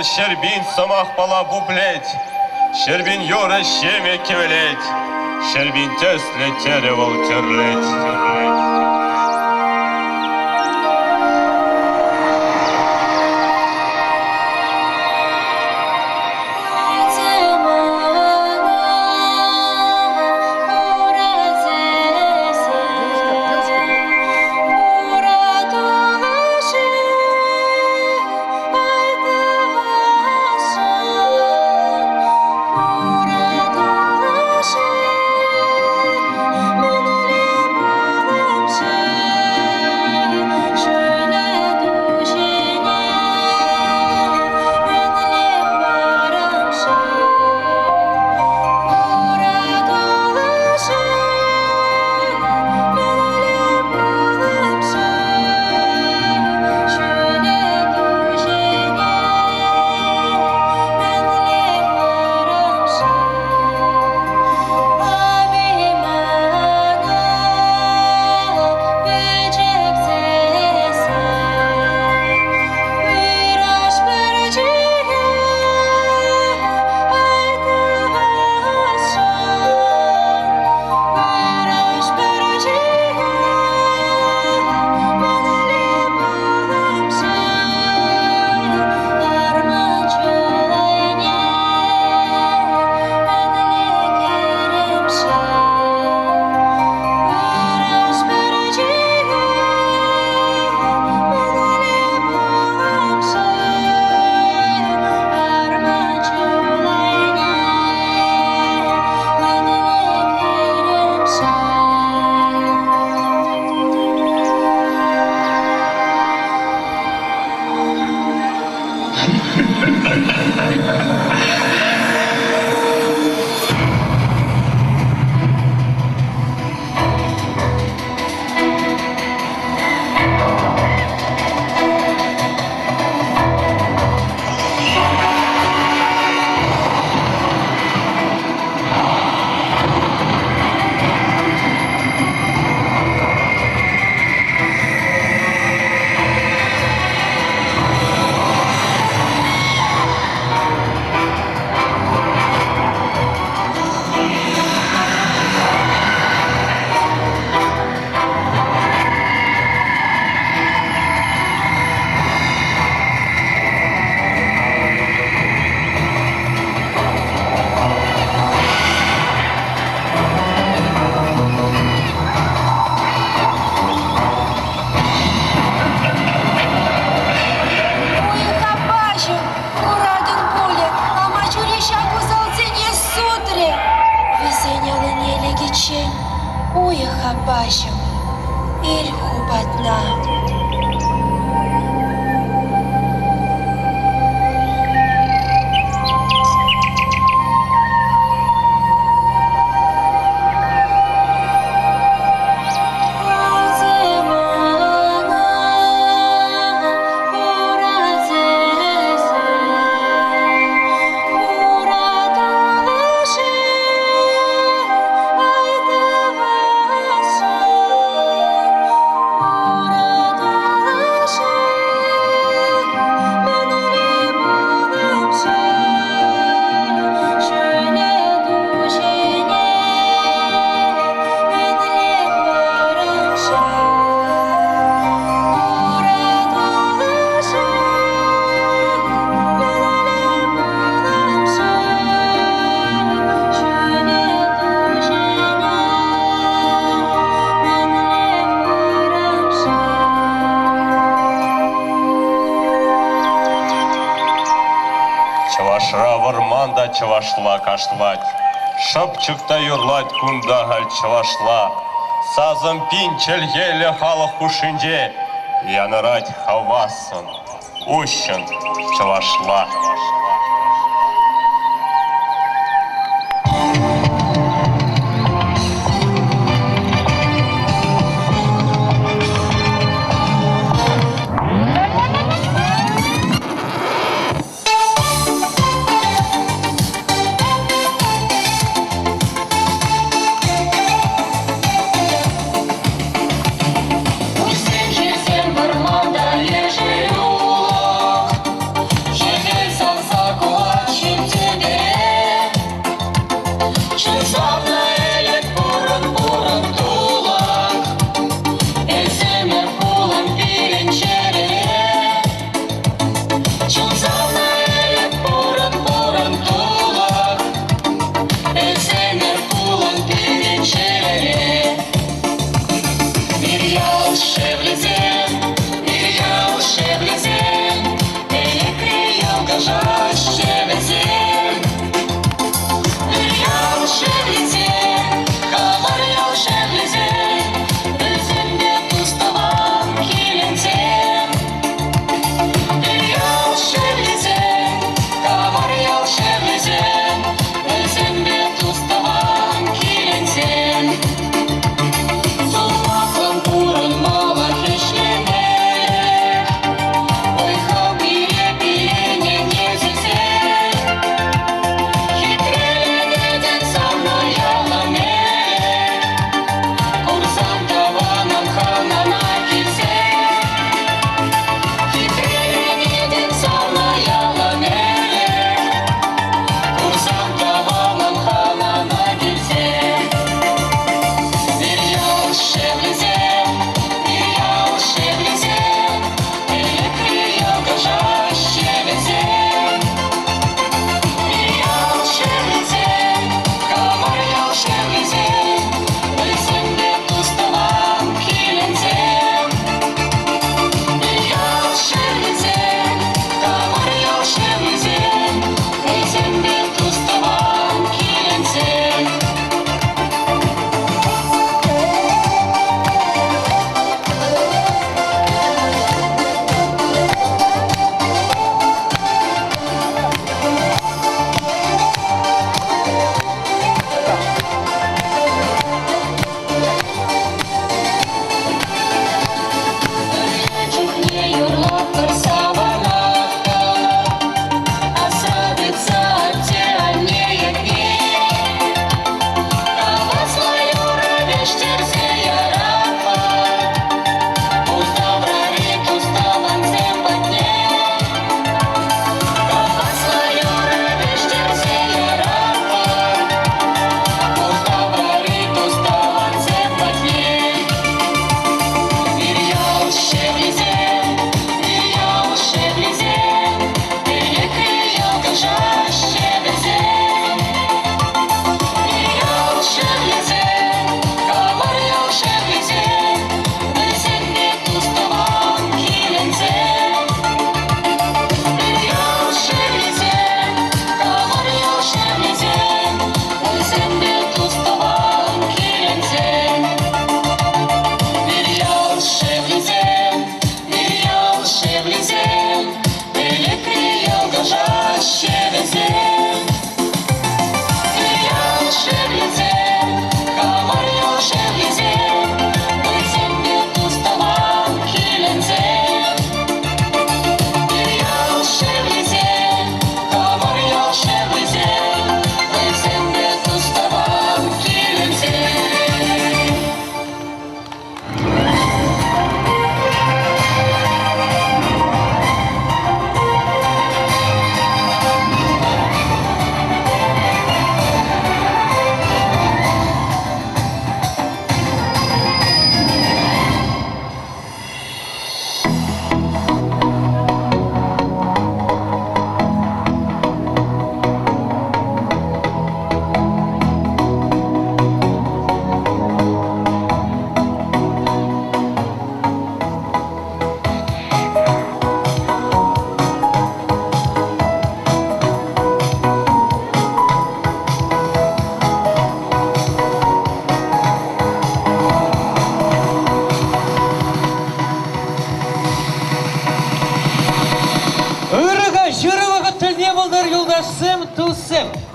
Щербин самах пала буплеть, Щербин юра щеме кевелеть, Щербин тесле теревал терлеть. Хабашем, Ильху Батна. Шравырманда чывашла каштылать, шыпчыкта юрлать кундагаль чывашла, сазым пинчел еле халық хушинже, янырать хавасын, ущын чывашла. Усім вырманда ежелюк, жевель салса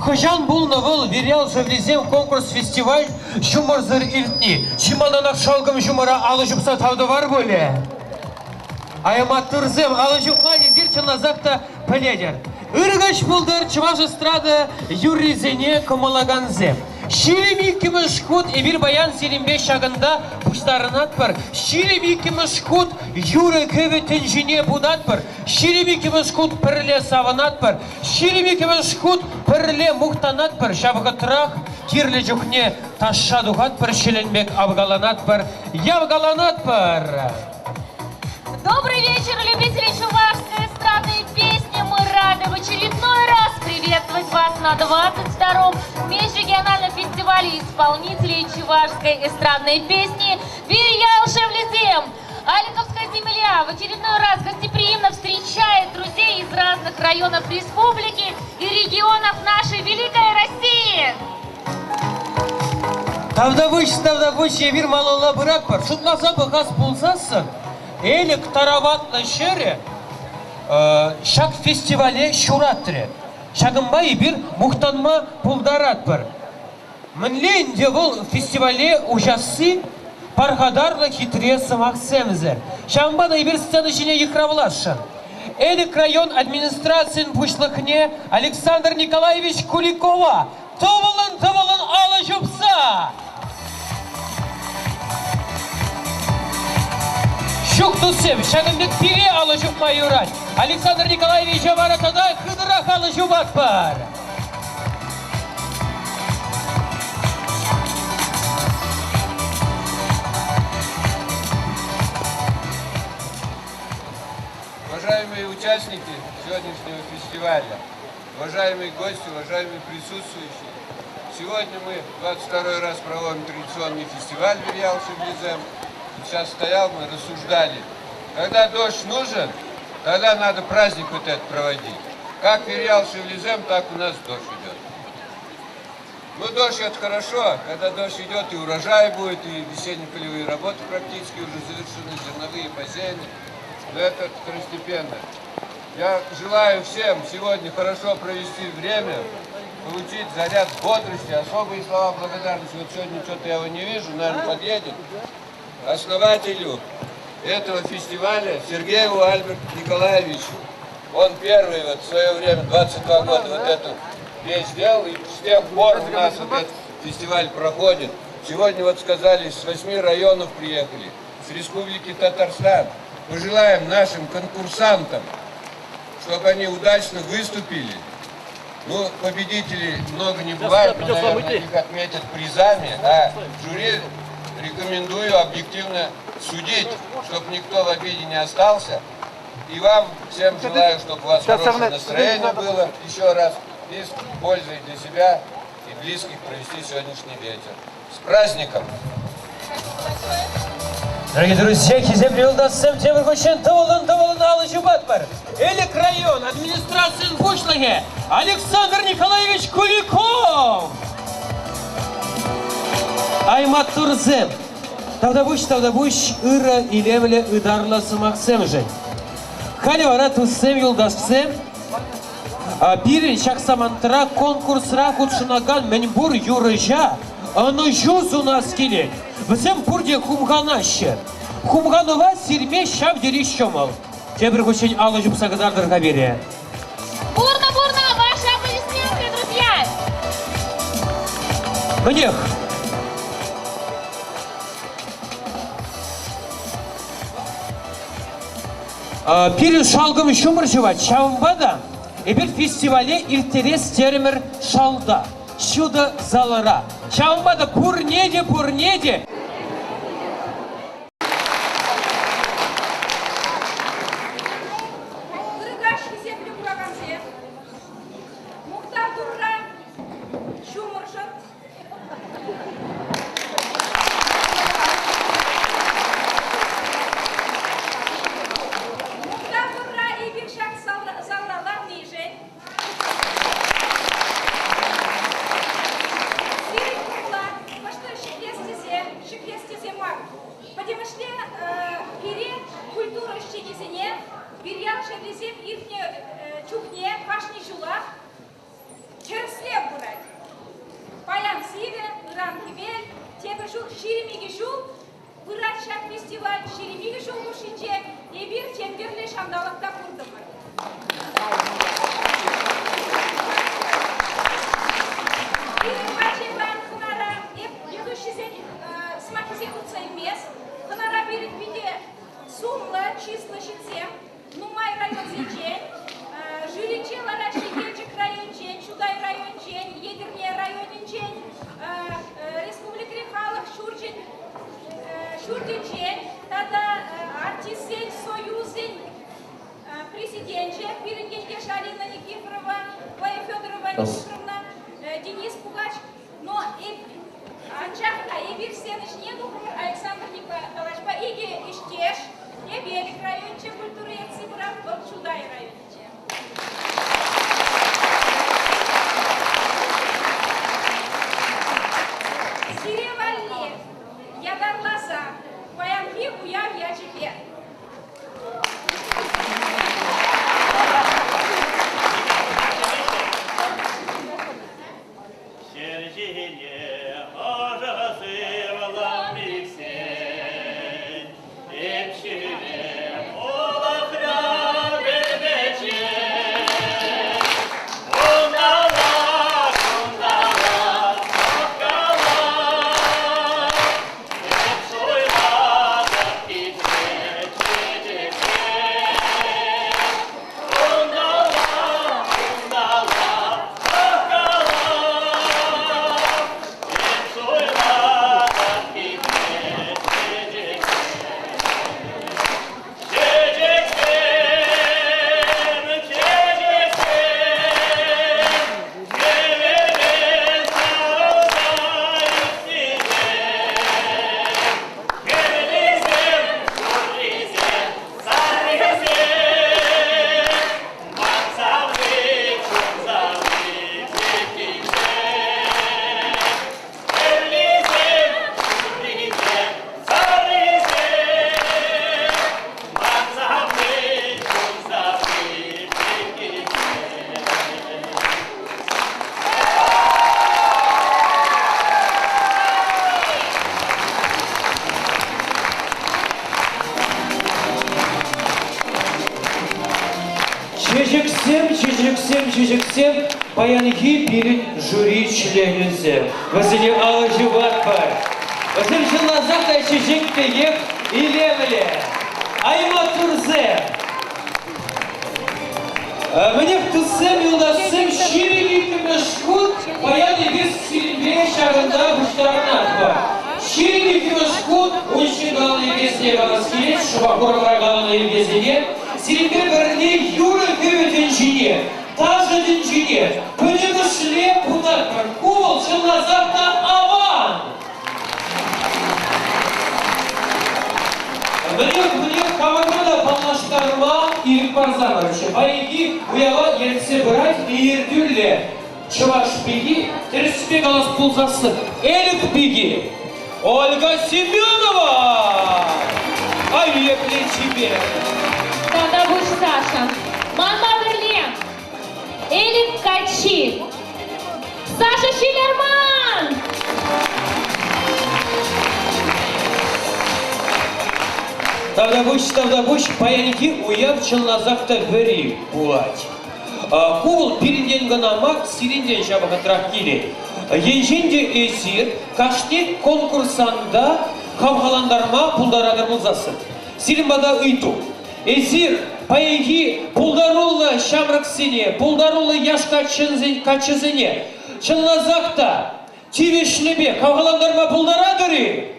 Хожан был новел, верял же влезем конкурс-фестиваль Жумарзыр илтни. Чимананак шалгам жумара алы жупса тавды var böyle. Аймат турзем алы жупмани зирчана закта пеледер. Иргач булдыр чываш эстрада юризене комалаганзе. Шилемикіміз құт ебір баян селембе шағында пұштарынат бір. Шилемикіміз құт юры көбі тінжіне бұдат бір. Шилемикіміз құт пірле саванат бір. Шилемикіміз құт пірле мұқтанат бір. Шабығы тұрақ кирлі жүхне ташшадуғат бір. Шеленбек абгаланат бір. Явгаланат бір. Добрый вечер, любители чувашской эстрадной песни. Мы рады в очередной раз приветствовать вас на 22-м межрегиональном фестивале исполнителей чувашской эстрадной песни «Вирьял Шевлезем». Аликовская земля в очередной раз гостеприимно встречает друзей из разных районов республики и регионов нашей великой России. Тавдабыч, ебір малала бұрат бар. Шутласа бұғас болсасын. Элик тараватны шере шак фестивале шураттыре. Шагымба ебір мұқтанма пулдарат бар. Мінлейн де бұл фестивале ужасы парғадарлы хитре сымақ сәмізір. Шагымба да ебір сцена жіне екравлашын. Элик район администрациян пұшлықне Александр Николаевич Куликова. Товылын алы жупса! Шук тусем, шагымбек пире алы жупма юрать. Александр Николаевич Аваратада қыдырақ алы жупат бар. Уважаемые участники сегодняшнего фестиваля, уважаемые гости, уважаемые присутствующие, сегодня мы 22 раз проводим традиционный фестиваль «Вирьял Шевлезем». Сейчас стоял, мы рассуждали. Когда дождь нужен, тогда надо праздник вот этот проводить. Как «Вирьял Шевлезем», так у нас дождь идет. Ну, дождь это хорошо, когда дождь идет, и урожай будет, и весенне-полевые работы практически уже завершены, зерновые бассейны. Но это второстепенно. Я желаю всем сегодня хорошо провести время, получить заряд бодрости, особые слова благодарности. Вот сегодня что-то я его не вижу, наверное, подъедет. Основателю этого фестиваля Сергееву Альберту Николаевичу. Он первый вот в свое время, 22 года, вот эту вещь сделал, и с тех пор у нас вот этот фестиваль проходит. Сегодня вот сказали, с 8 районов приехали, с Республики Татарстан. Пожелаем нашим конкурсантам, чтобы они удачно выступили. Ну, победителей много не бывает, но, наверное, их отметят призами, а жюри рекомендую объективно судить, чтобы никто в обиде не остался. И вам всем желаю, чтобы у вас хорошее настроение было еще раз, и с пользой для себя и близких провести сегодняшний вечер. С праздником! Дорогие друзья, Кизем Юлдасем, тем выходит Таволан алы жупат бар. Элик район, администрациян пушлыге, Александр Николаевич Куликов. Аймат турзем. Тавдабуш, ыры илемле ыдарлы сымақсем жен. Хали вара туссем юлдашсем. Бирин шақсамантыра конкурсра кутшынаган менбур юрыжа. Аны жуз у нас келек. Бізем бұрде хумғанашы. Хумғанова сирме шап дереш шомал. Тебір көшен алы жұпса қыдардырға бере. Бурно, ваши аплодисменты, друзья! Мнех. Перед шалгым шумыр жыват шавымбада, эбір фестивале илтерес терімір шалда, шуды залыра. Шавымбада пурнеде. Черслев бурать. Паян Сиве, Иран Хибель, Тебешу, Ширимигишу, Вырачак фестиваль, Ширимигишу Мушинче, и бир Темберле Шамдалакта Курдамы. Ирин Бачеван Ханара, ведущий день смакизе Уцаймес, Ханара бирит виде сумла, числа щитсе, Нумай район зечень, Жириче Лараши Ельчик район чень, Чудай район чень, Едерне район чень, Республика Рихалах Шурджин чень, Тада артисень Союзень, президентче, Пирогеньке Шалина Никифорова, Вая Федорова Никифоровна, Денис Пугач, но и Анчахта, и Вирсеныч Недухур, Александр Николаевич Иги Иштеш, и Белик районче культуры и Цибра, вот Чудай районче. Сиревалли, Ядар Лаза, Баянхи Уяв Яджипе. Чечексем, Баянхи перед жюри членінсем. Василий Алжеватбай. Василий Шылназақтай чечектегек илемле. Айма Турзе. Мне в Тусем юлдасым шириги кемешкут Баяны вес сильве шагында буштарнатба. Шириги кемешкут уншигалны весне ванаскелет шубахура врагалны везене. Сильве верне юры кеветенчине. Даже деньжине, понемышле пунакар, кул, Шылназақта аван. Мне кавагада палнаштарма ирик барзамарышы. Байги уява ерсе брать и ердюлле. Чуваш беги, тереспек алас пулзасы. Элик беги. Ольга Семенова. Поехали тебе. Тогда будешь Саша. Мама Берлин. Элик Качи. Саша Шиллерман. Тогда будешь, Баянхи уяв Шылназақта вери булать. Кул пирінден ғанамақ сирінден жабыға трактиле. Енженде эсир, каште конкурсанда қавғаландарма пулдарадыр мұлзасы. Сирімбада үйту. Эсир, Баянхи пулдарулы шамраксене, пулдарулы яш качызене. Шылназақта тивешлебе қавғаландарма пулдарадыры.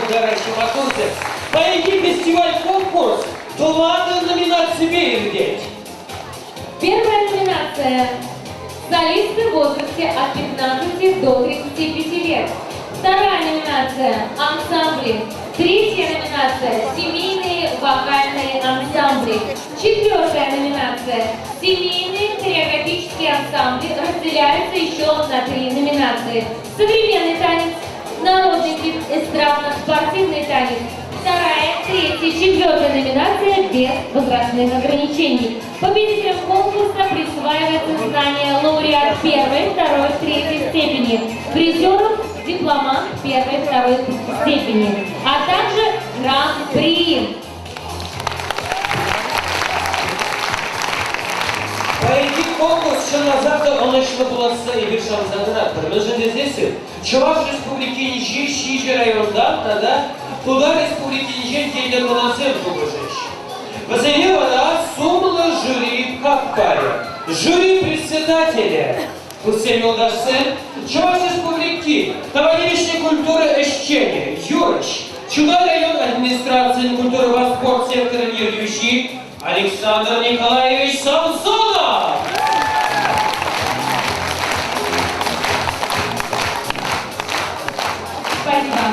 Ударащи, матурцы. Баянхи фестиваль-конкурс. Тулмады номинации бердеть. Первая номинация. Солисты в возрасте от 15 до 35 лет. Вторая номинация. Ансамбли. Третья номинация. Семейные вокальные ансамбли. Четвертая номинация. Семейные хореографические ансамбли разделяются еще на 3 номинации. Современный танец, народный тип, эстрадно-спортивный танец. Вторая третья, четвертая номинация без возрастных ограничений. Победителям конкурса присваивается звание лауреат первой, второй, третьей степени, призерам дипломант первой, второй степени, а также гран-при. Bayki konkurs Şanazak'ta anlaşılı bulası bir şanzanınaktır. Mözündezesi, Çavaş Respublikinci Şice rayonda da Tуда Республикинчен келден мынасен кубышыч. Вызовевана сумлы жюри как паре. Жюри председателя Курсен Юлдашсен, Чуваш Республики, товарищей культуры Эшчене, Юрыч, Чуда район администрации культуры во спорт сектора Юрьевичи, Александр Николаевич Самсонов. Спасибо.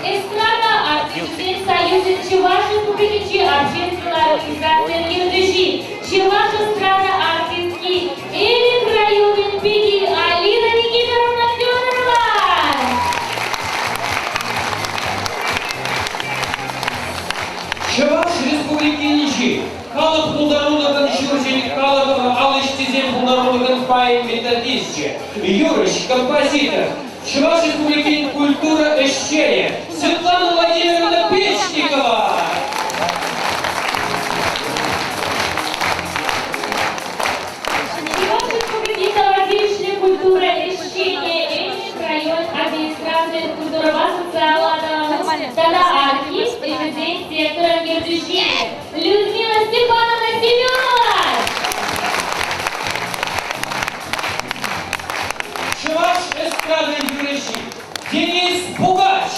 Эстрада артистов Союза Чуваш Республики общественная организация Юрьевичи, Чуваш эстрада артистки Элит районен Пеги Алина Никифоровна Федорова. Чуваш Республикинчи, Калып Пулдарулаган Шуржин, Калып Алыштизен Пулдарулаган Паин методистче, Юрыч, композитор, Чуваш Республики культура Эшчене, Светлана Владимировна Печникова. Чуваш Республики товарищная культура Эшчене, Элит район администрации культурного социального Тада артист президент сектора Юрьевичи Людмила Степановна Семенова. Чуваш эстрады Юрьевичи, Денис Пугач.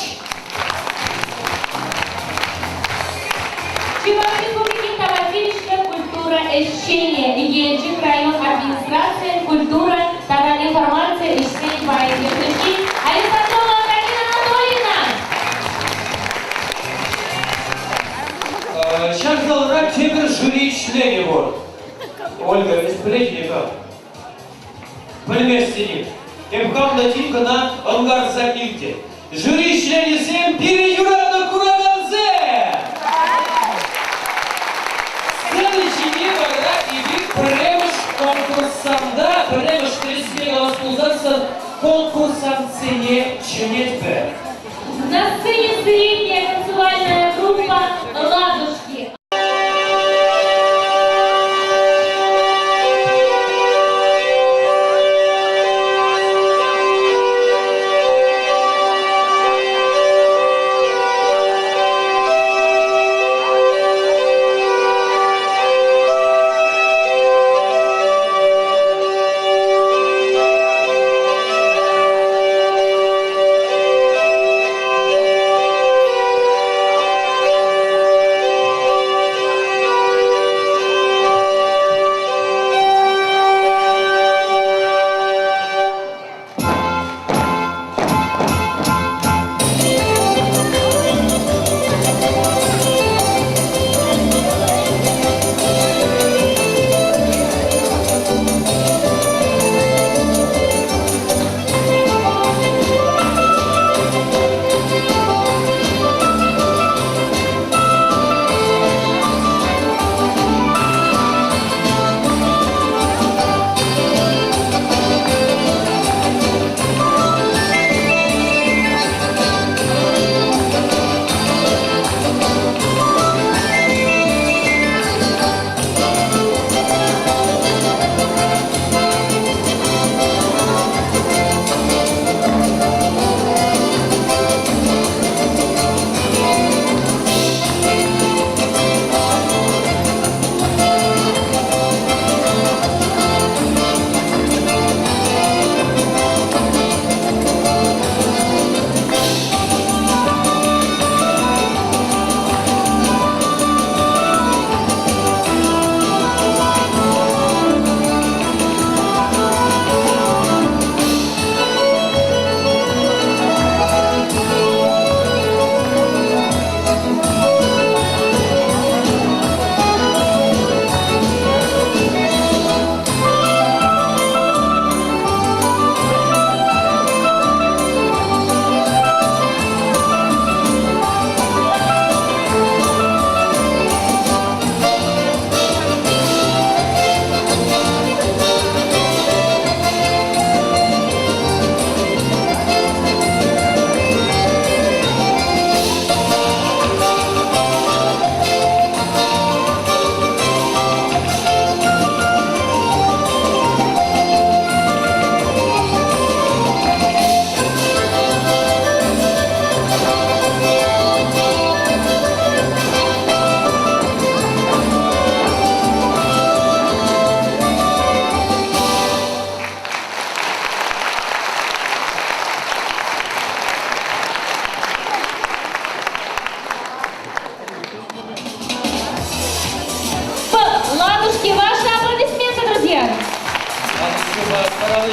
Чуваш Республики товарищная культура Эшчене, Ельчик район администрации культура Тада информация Эшчене по Юрьевичи Александрова Карина Анатольевна. Шанхалра темір жюри члені бар. Ольга, Республикиника. Білместені. Емхам Натинка на ангар закилте. Жюри члені зем переюрана кураганзе. Следующий небора и вид премеш конкурсанда, премеш тресмега воспользаться конкурсом цене ченетбе. На сцене средняя танцевальная группа «Ладушки».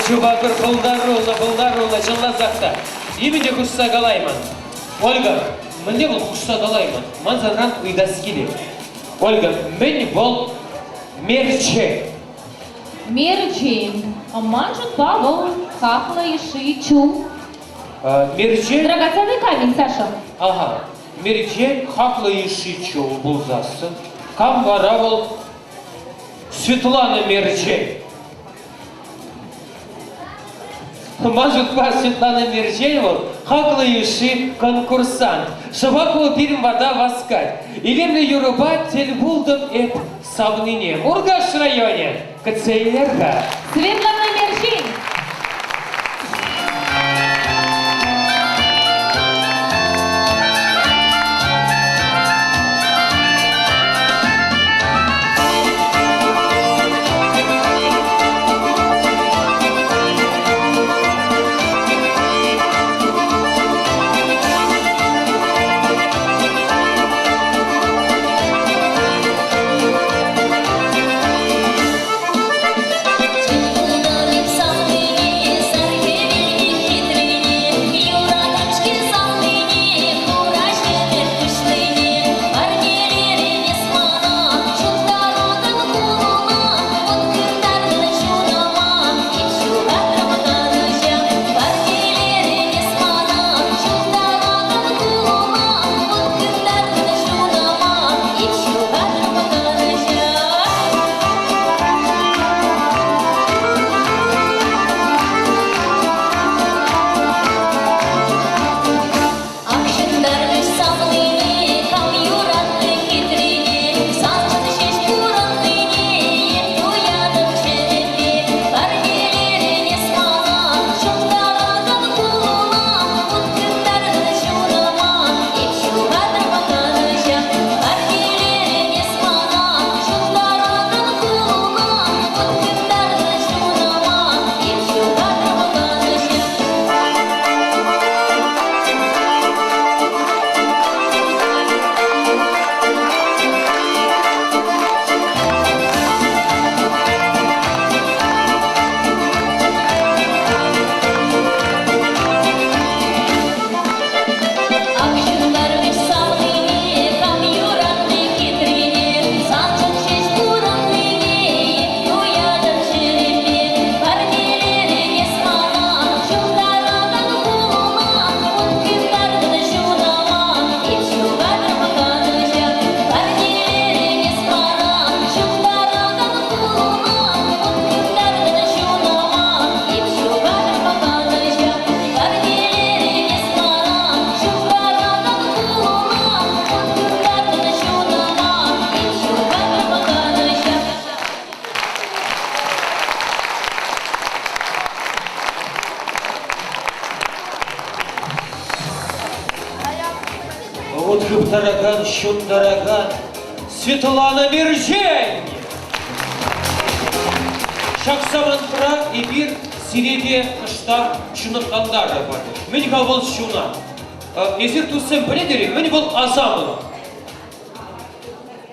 Чубакыр пылдар-рулы, жыллазақта. Емінде құшса қалаймын. Ольга, мінде бұл құшса қалаймын. Манзанран ұйдасы келе. Ольга, мен бұл мерче. Мерче. Манжут Павел, Хахла и Шичу. Мерче? Драгоценный камень, Саша. Ага. Мерче, Хахла и Шичу бұл засы. Кам бара бұл Светлана Мерче. Может, Светлана Мерчеева, хаклающий конкурсант. Шабакова пирим вода воскать. Илемли юруба тельбулдом эп савныне. Ургаш районе. Кацейлерга. Светлана Мерчей. Вот хыптараган, шундараган, Светлана Мерчей! Шақсамантыра эбир сиреде қышта шыныққандары бар. Мен бұл шуна. Езір туссам біледері, мен бұл азамын.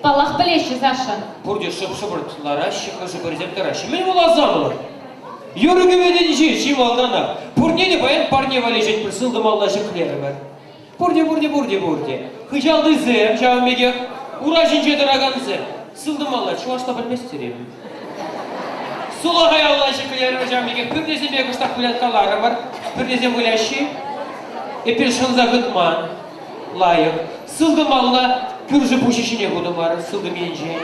Палах білеші, Саша. Бұрде шып-шыбыртылара, шықы-шыбырземтарашы. Мен бұл азамын. Юрығы беден же, чим алдана. Бұрнені баян парне валежет бір сылдым алла жықлері бар. Бурде. Хыжалды зэм, жауымеге, уражин жедыраган зэм. Сылдым алла, чуашта білместерем. Сулағай алла жекілері жауымеге, пірнезем бегі ұштақ білеткалары бар, пірнезем біләші, эпер шынза ғытман, лайық. Сылдым алла, күржі пушишіне бұдым бар, сылдым енже.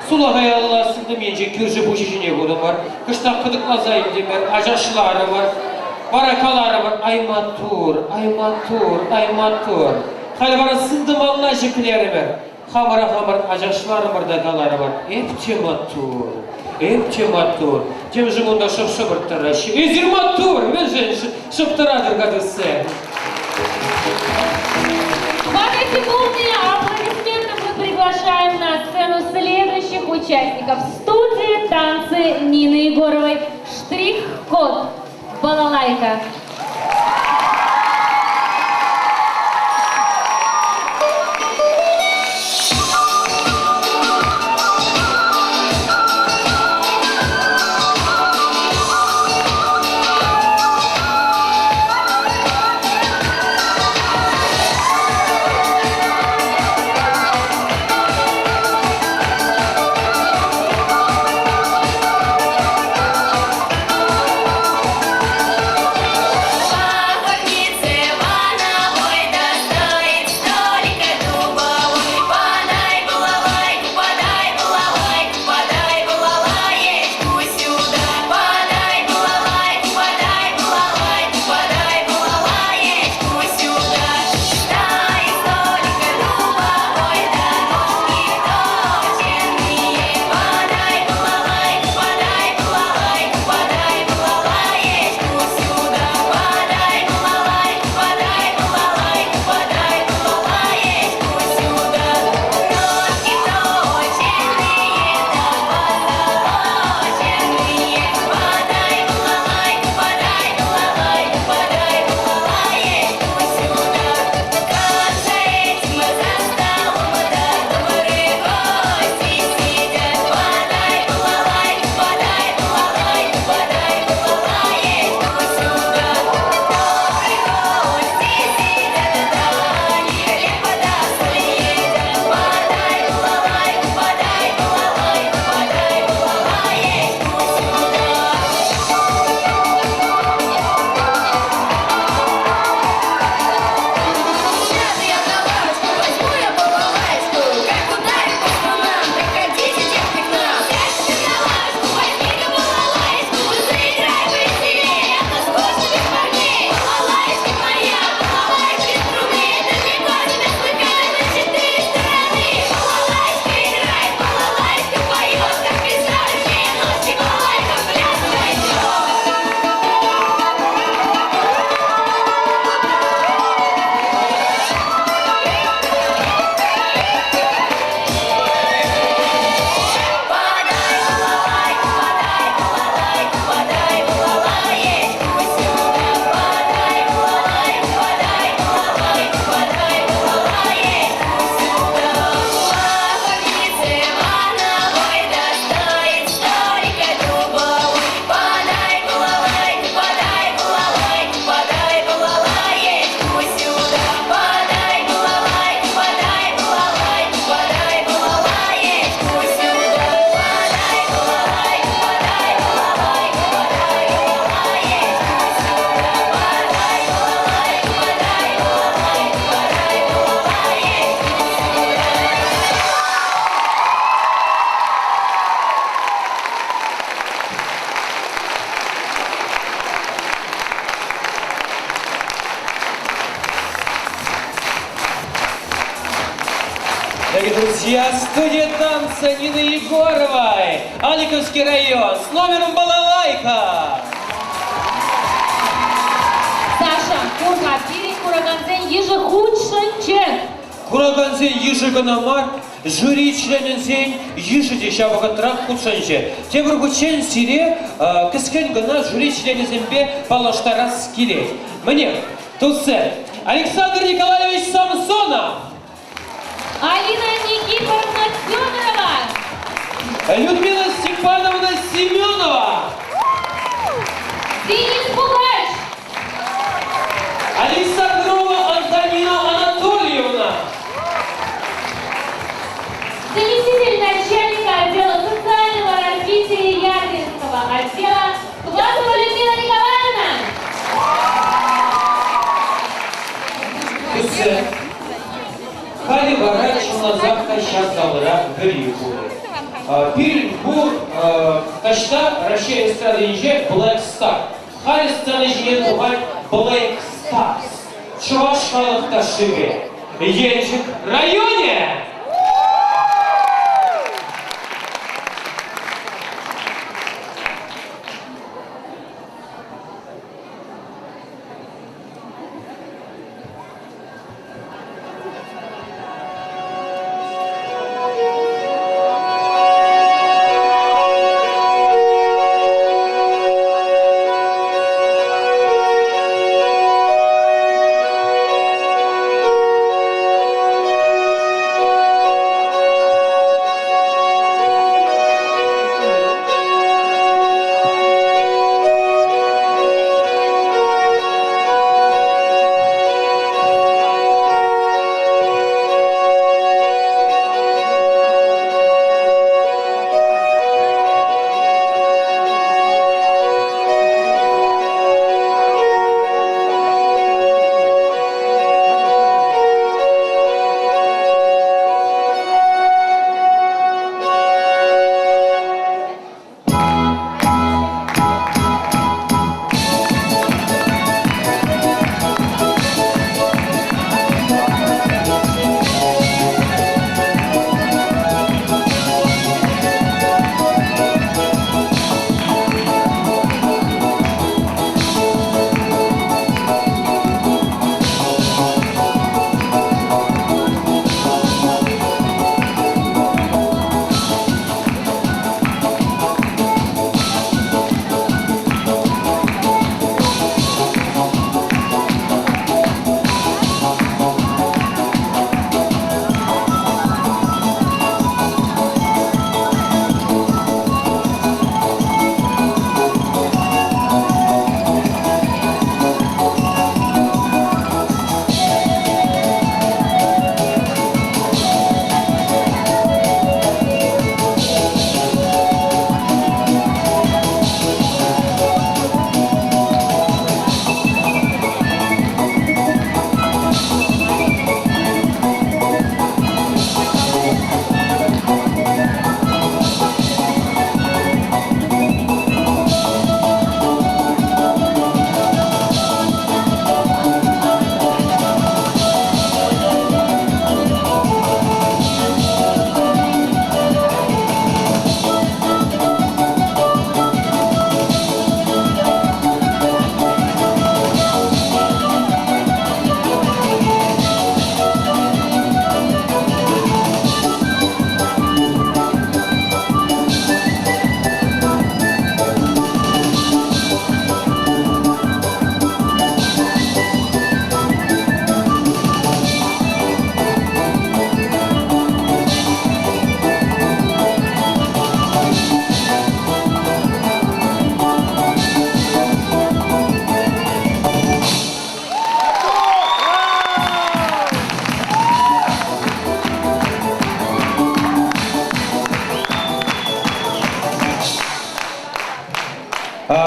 Сулағай алла, сылдым енже, күржі пушишіне бұдым бар, қыштақ қыдықлазайым демер, ажашылары бар. Баракалары бар, айматур. Халбара сылдым алла жекілері бар. Хамара ажашлары бар дағалары бар. Эпче матур. Тем же мұнда шып-шыбырттырашы. Эзір матур, мен же шыптырадыр ғадысы. В этой секунде аплодисментов мы приглашаем на сцену следующих участников. Студия танцы Нины Егоровой. Штрих-код. Балалайка. Дорогие друзья, студия танца Нины Егоровой, Аликовский район, с номером «Балалайка». Саша, Курга, Пирин, Кураганзен, ежехудшенчен. Кураганзен ежегономар, жюри членензен ежеде шабагатрак худшенче. Тебургучен сире, кіскен гына жюри членензенбе палаштарас киле. Мне, тусы, Александр Николаевич Самсонов. Алина Никифоровна Федорова. Людмила Степановна Семенова. Денис Пугач. Александрова Антонина Анатольевна. Заместитель начальника отдела социального развития Ярдинского отдела Глазова Людмила Николаевна. Кысы. Хали варачуна запка шагдалыра грибу. Пиринбур ташта Россия эстрады инже Black Star. Хали сцены жиен угай Black Stars. Чуваш халық ташиве. Енчик районе.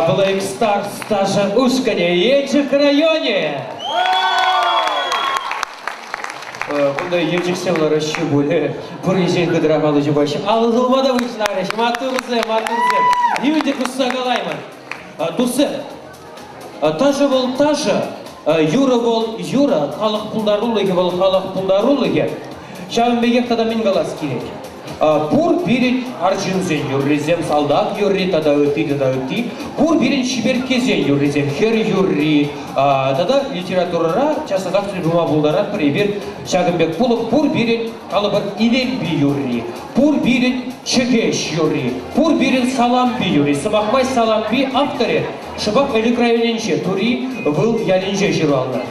Black Stars Стажа Ушкане, Енчик районе. Bunday Енчик севлары шубуле, бурыжен кыдырамалы жубашы. Алылмада вышнарыш, матурзе. Юдик уссагалайман. Тусы, тажа бол тажа, юра бол юра, халық пулдарулыге бол халық пулдарулыге. Шагымбегек тада мен галас керек. Пур бирин аржинзен юрризем солдат юрри тада өти. Пур бирин шиберткезен юрризем хер юрри. Тада литературара часадак бума булдара прибир Шагымбек Пулов пур бирин калыбыр иленби юрри. Пур бирин чекеш юрри. Пур бирин саламби юрри. Сымакмай саламби авторы Шыбак Элик районенче тури был ялинже жиралны.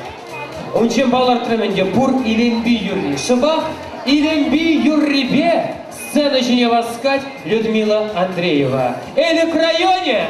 Ончен балар тременде пур иленби юрри. Шыбак иленби юррибе сцена жіне васкать Людмила Андреева. Элик районе!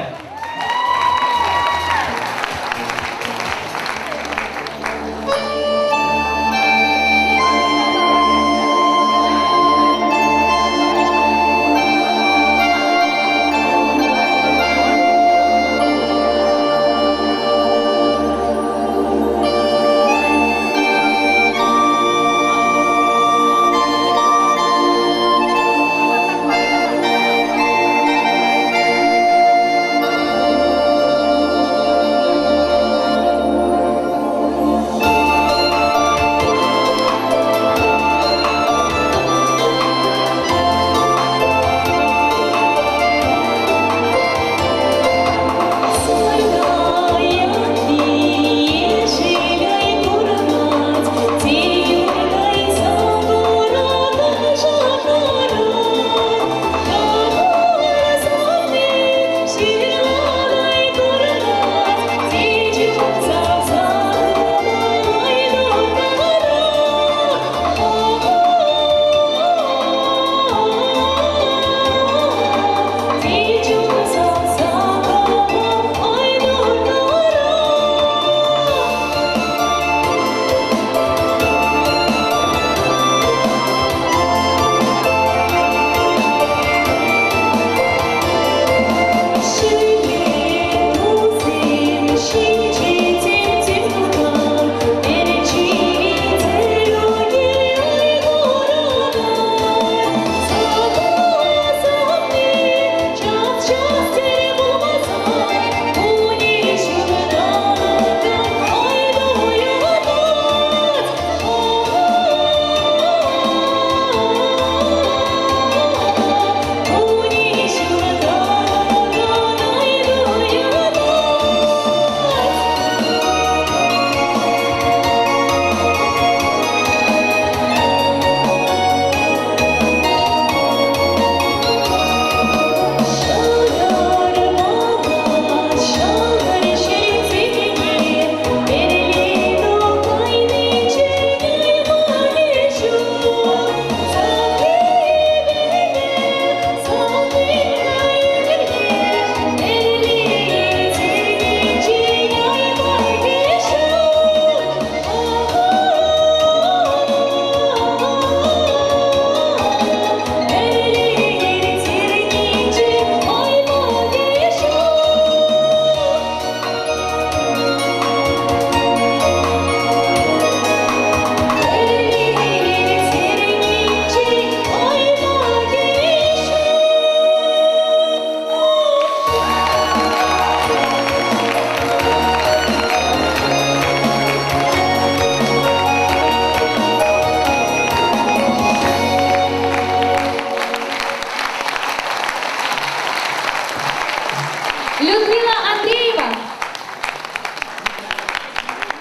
Людмила Андреева.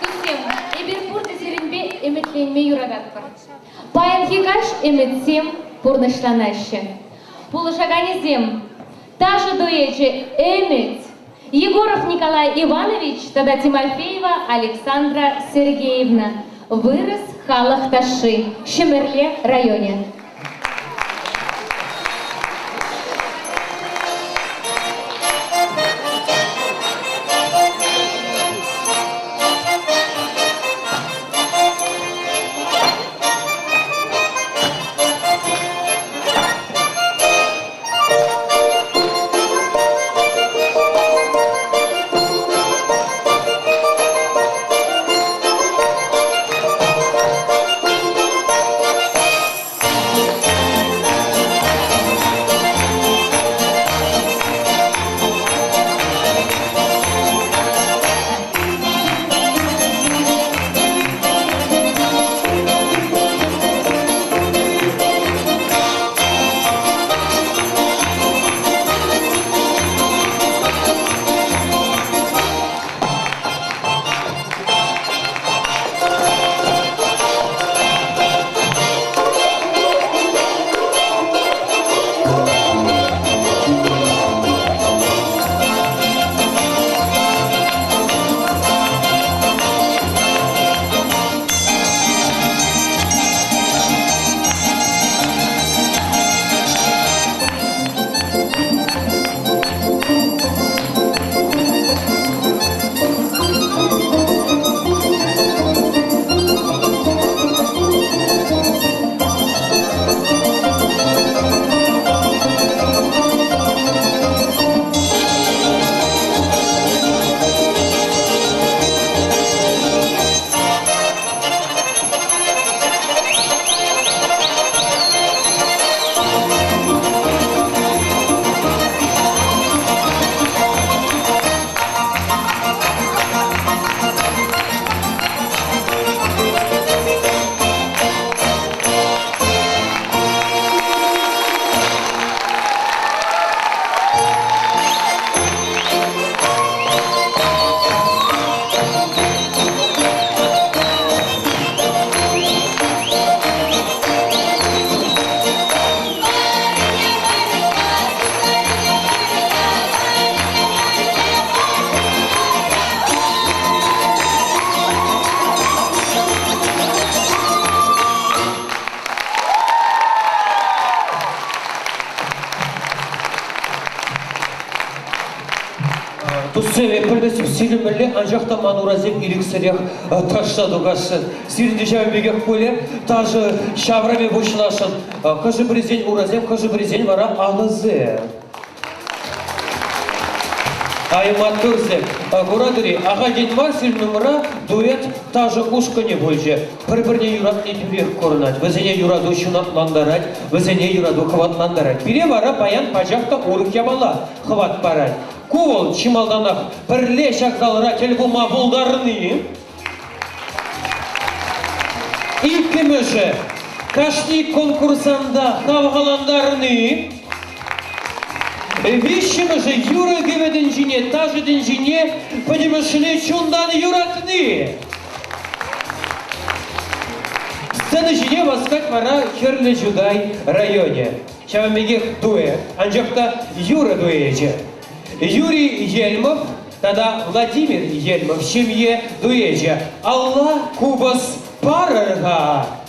Күсем, эберпурты зеренбе эметленме юрагатпыр. Паян хикаш эметсем пурнышланаще. Пулышаганезем, тажы дуече эмет. Егоров Николай Иванович, тогда Тимофеева Александра Сергеевна. Вырос Халахташи, Шемерле районе. Севе пірдесіп селімілі анжақта мануразем иліксірек таштаду қасын. Сирінде жәбегек көлі, тажы шавраме бұшлашын. Қажы бірізен уразем, қажы бірізен вара алызы. Аймат көрсем, бұрадыры, аға денмар фильміміра дуэт тажы ұшқыне бойжы. Бір-бірне юрат не түрек көрінат. Візене юраду шунатландарат, візене юраду хватландарат. Бире вара баян пажақта орық ябала хват барат. Кувол чималданақ бірле шақдалыра келбума бұлдарыны. Иккіміші кашник конкурсанда хавғаландарыны. Вишіміші юры геведін жіне, тажыдын жіне, подимішіні чундан юратыны. Сцены жіне васкать вара Херлі Жудай районе. Чавамегех дуэ, анжақта юры дуэжі. Юрий Ельмов, тогда Владимир Ельмов в семье дуэжі. Алла кубас парырға.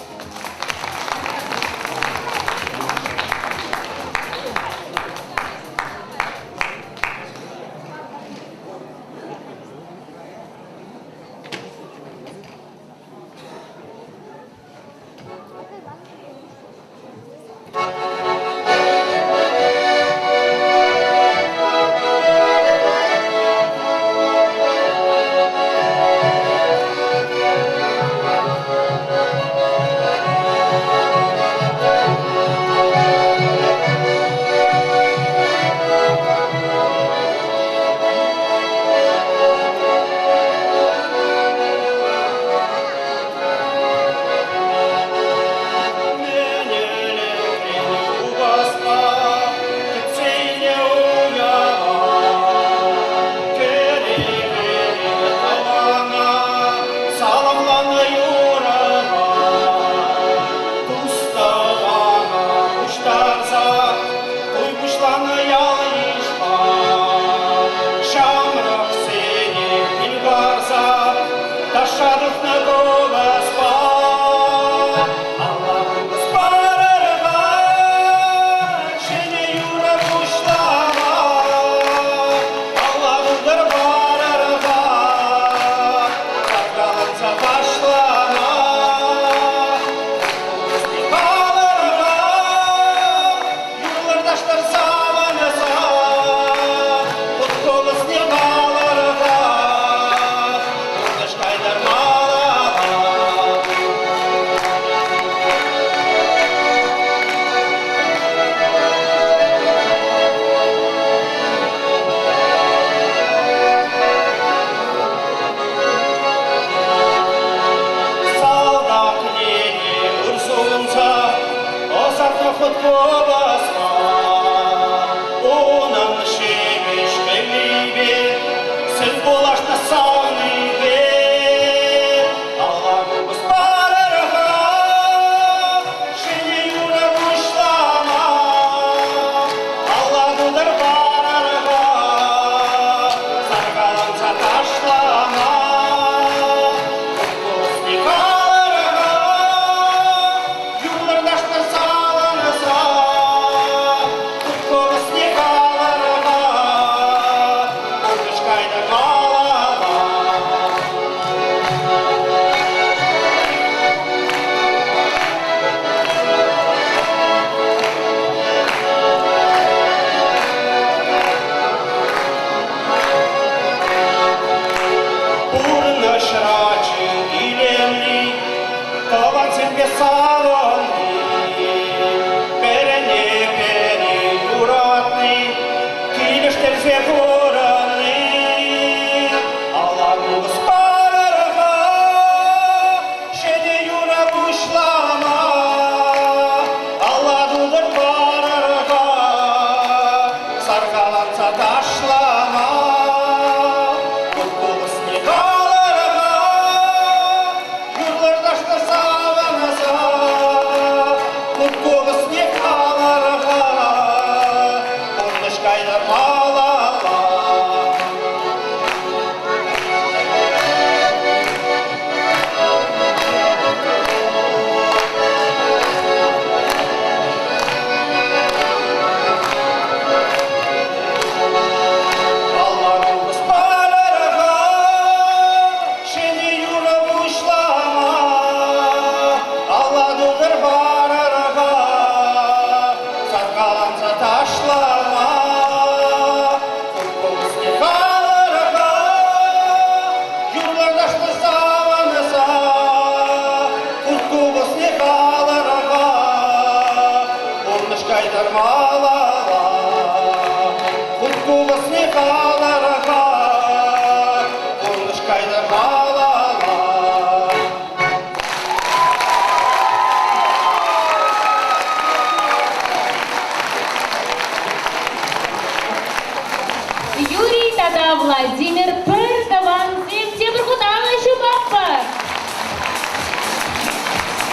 Владимир Пыртован, Земте Бургутана Шубаппар.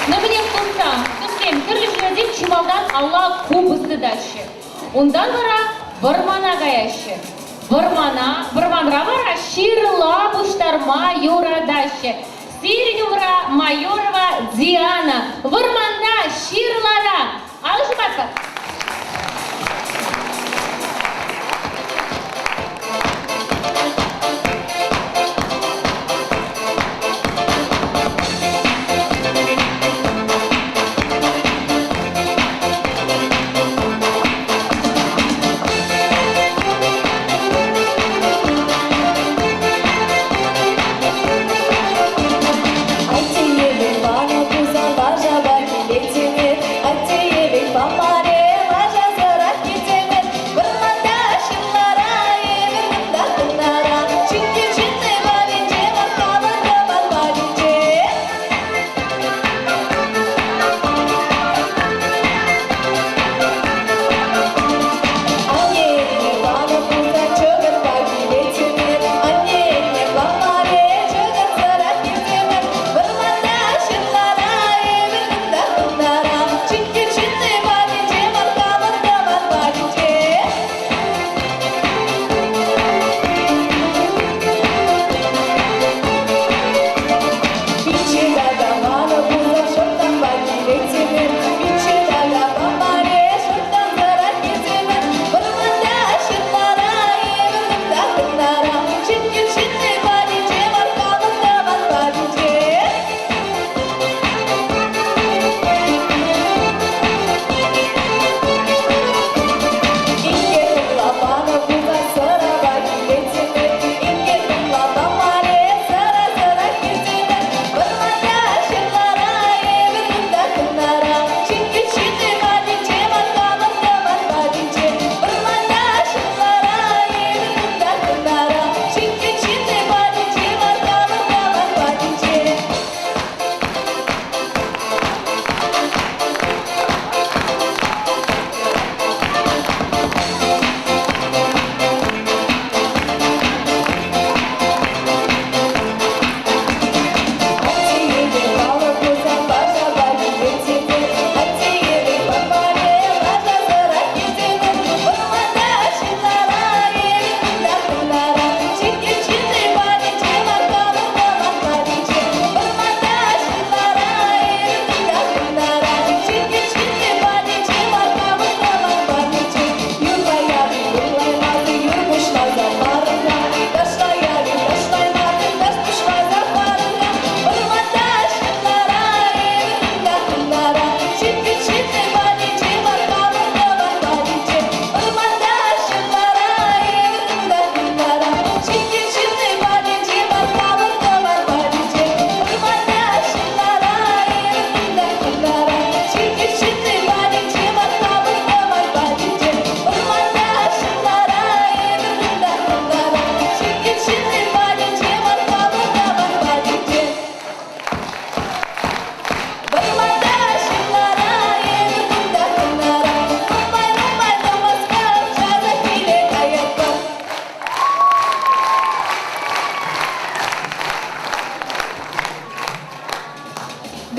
На мне вкусам, түскем, түрлі жүрәден чумалдан Алла кубысты дашы. Ондан бара Вармана гаяшы. Варманра бара Ширла Буштарма Юра дашы. Сирнюмра Майорова Диана. Варманда Ширлара. Алышы Паппар.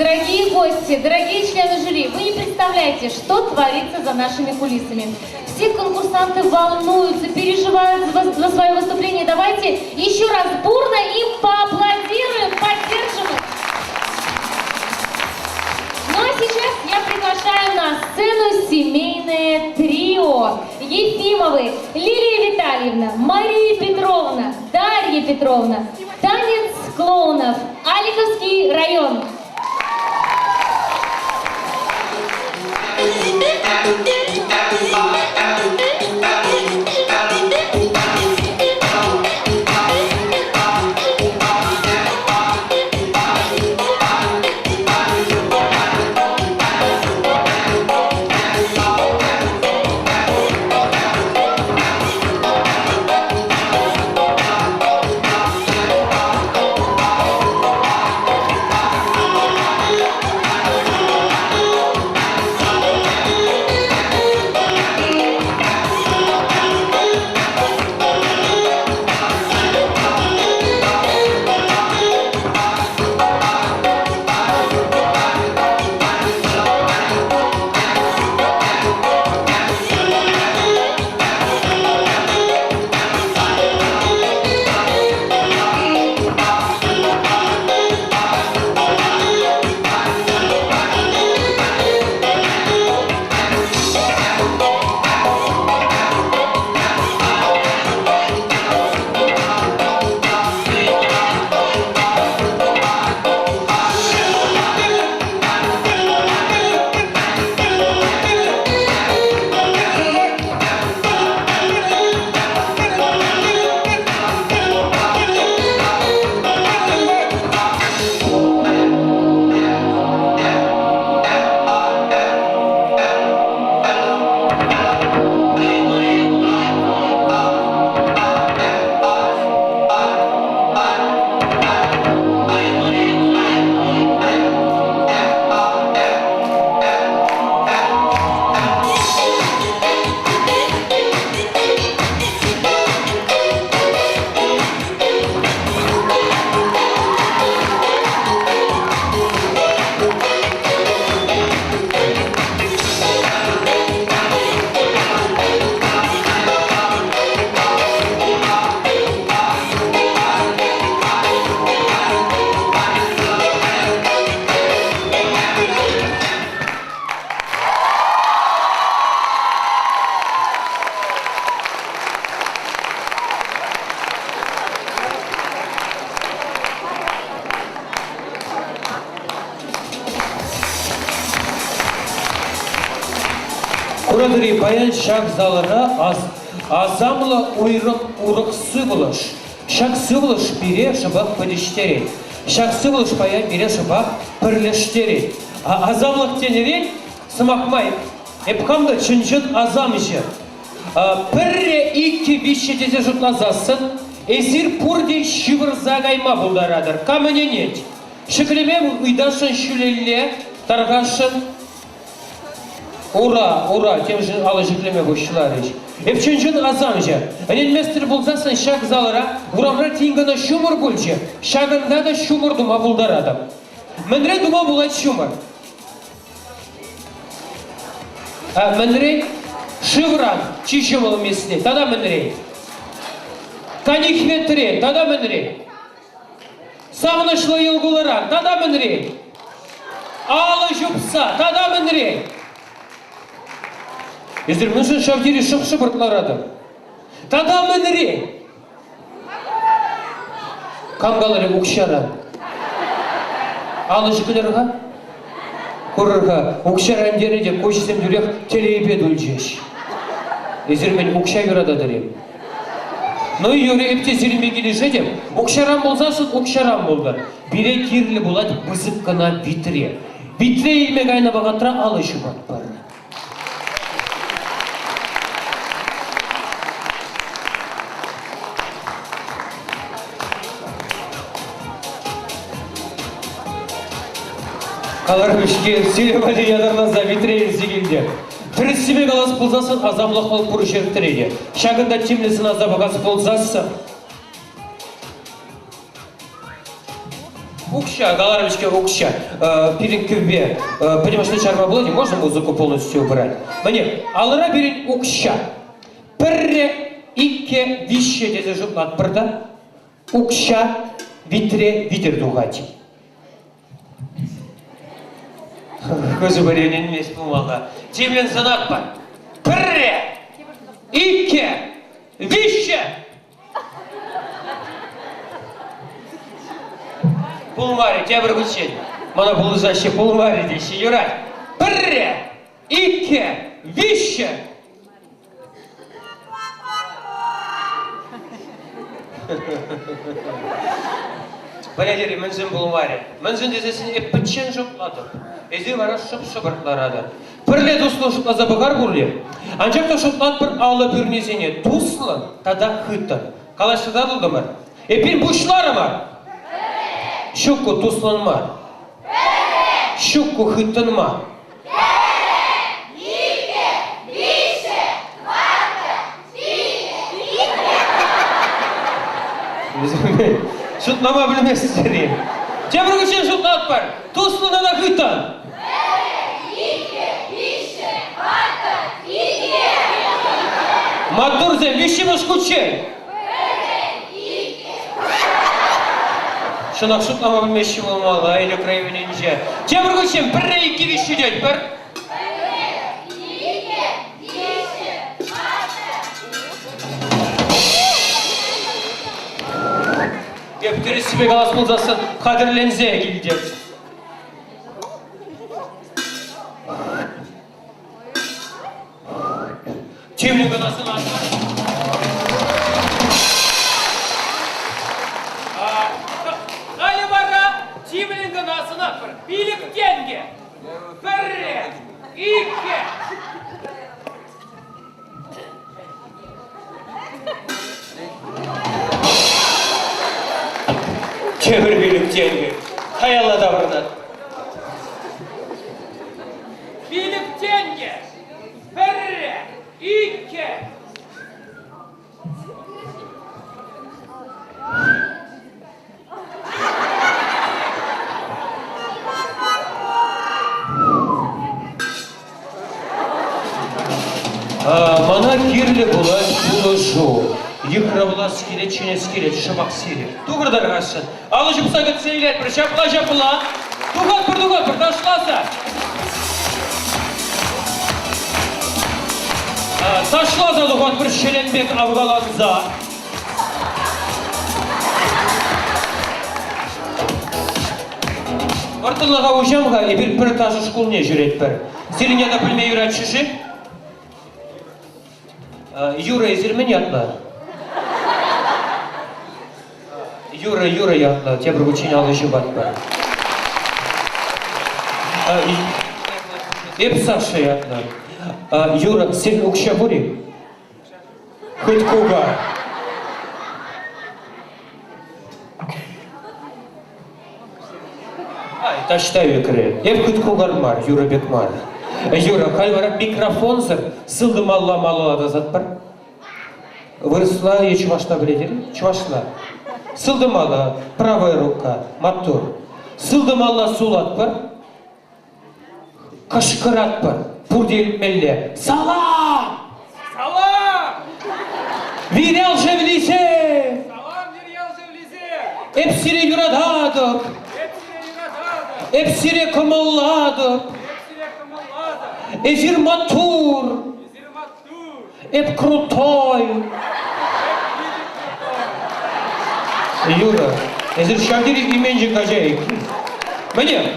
Дорогие гости, дорогие члены жюри, вы не представляете, что творится за нашими кулисами. Все конкурсанты волнуются, переживают за свое выступление. Давайте еще раз бурно им поаплодируем, поддержим их. Ну а сейчас я приглашаю на сцену семейное трио. Ефимовы Лилия Витальевна, Мария Петровна, Дарья Петровна, танец клоунов, Аликовский район. Курадыры баян шак залыра азамлы урықсы бұлыш. Шак сывылыш бире шыбақ пөдіштері. Шак сывылыш баян бире шыбақ пірліштері. Азамлық тенерен сымақмай. Эпқамда чынжын азам жер. Пірре икки вишетезе жұтлазасын, эзір пұрдей шывыр загайма бұлдарадыр. Камыне нет. Шықлеме ұйдашын шүлелі, тарғашын. Ура, тем же алы жықлеме бұшыларыш. Эпчынжын азам жер. Әнен мәстір бұлзасын шақ залыра, ұрамра тингіна шумыр бұл жер. Шағында да шумыр дума бұлдарадым. Мінре дума бұлайт шумыр. Мінре шывран чишымыл месіне, тада мінре. Канихветре, тада мінре. Сағынышлы елгулыра, тада мінре. Алы жұпса, тада мінре. Ездер мүншін шавдері шық-шыбыртларады. Тада мінре. Камгалары ұқшара. Алы жүкілерға? Құрырға ұқшар әндері деп көшісем дүрек телейбед үлжеш. Езірмен ұқша юрададырем. Но үйері епте зірме келеше деп, ұқшарам болсасын ұқшарам болды. Бире керлі болады бұзып қана битіре. Битіре елмек айна бағатыра алы жұбат бары. Қалар үшке сөйлемалі ядарлазда битірейін сегелде. Түрісіме қалас болзасын азамлық қол құры жерттірейді. Шағында темлесін азабығасы болзасы. Укша, қалар үшке укша. Перед көвбе. Понимаешь, что чарма болады, можно музыку полностью убрать? Мне, алыра берет укша. Пірре, икке, вище дезе жұтлат бірді. Укша, витре, витер дуғати. Көзі көренен емес болмалға. Темлен санат бар. Пірре, икке, вище. Пулмари, тебя біргүтшен. Мана бұлызашы пулмари дейші, юрай. Пірре, икке, вище. Бәледері мүнзін бұлмари. Мүнзін дезесін еппітшен жұпладыр. Езі бара шып-шыбыртларады. Пірле туслы жұтла бұғар бұрле. Анчақта жұтлат бір алы бүрнезене. Туслы, тада хыттын. Қалашыда дұлды мар? Епін бұшлары мар? Шукку туслын мар? Шукку хыттын мар? Жұтлама білмесіздерім. Темір көшен жұтлат бар. Туслына да хыттын. Маддурзе, вишіміз күтшен. Шынақ жұтлама білмеші болмалы, айлы крайвененже. Темір көшен, бірре екі виші дед бір. Ептері сібек алас болзасын қадірлензе келдеп. Темлің ғанасын ашқан. Қалі бара, темлің ғанасын ақыр. Биліктенге. Бірре, ике. Темір биліктенге. Қаялы да бұрнат. Биліктенге. Бірре, ике. Мана керлі бұлай бұлы жол. Екіравлас келет, ченес келет, шабақ серет. Туғырдар ғашын. Алы жұпса күтсе елет, бір шапла жапыла. Туғат бір, ташласа. Ташласа туғат бір шеленбек авғаланза. Артылыға ұжамға ебір бір тажы школне жүрет бір. Селіне да білмей үрәт шіші. Юра езермен ятла. Юра ятла. Те бір учень алышы бат бар. Эп Саша ятла. Юра, сен укша бори? Хоть куга. Таштаю кіре. Эп хоть кугар мар, Юра бек мар. Юра, кальвара микрофон зыр, сылды малла зат бар. Выросла и чувашла біледер? Чувашла. Сылды мала, правая рука, мотор. Сылды мала сулат бар. Кашкарат бар. Пурдел мелле. Салам! Салам! Вирял же в лисе! Салам верял же в лизе! Эпсире юрададок! Эпсире юрадада! Эпсире комалладок! Эпсире камалада! Эфир матур! Эзерматтур! Эп крутой! Юра, эзер шагдири именжи кажайки. Мне?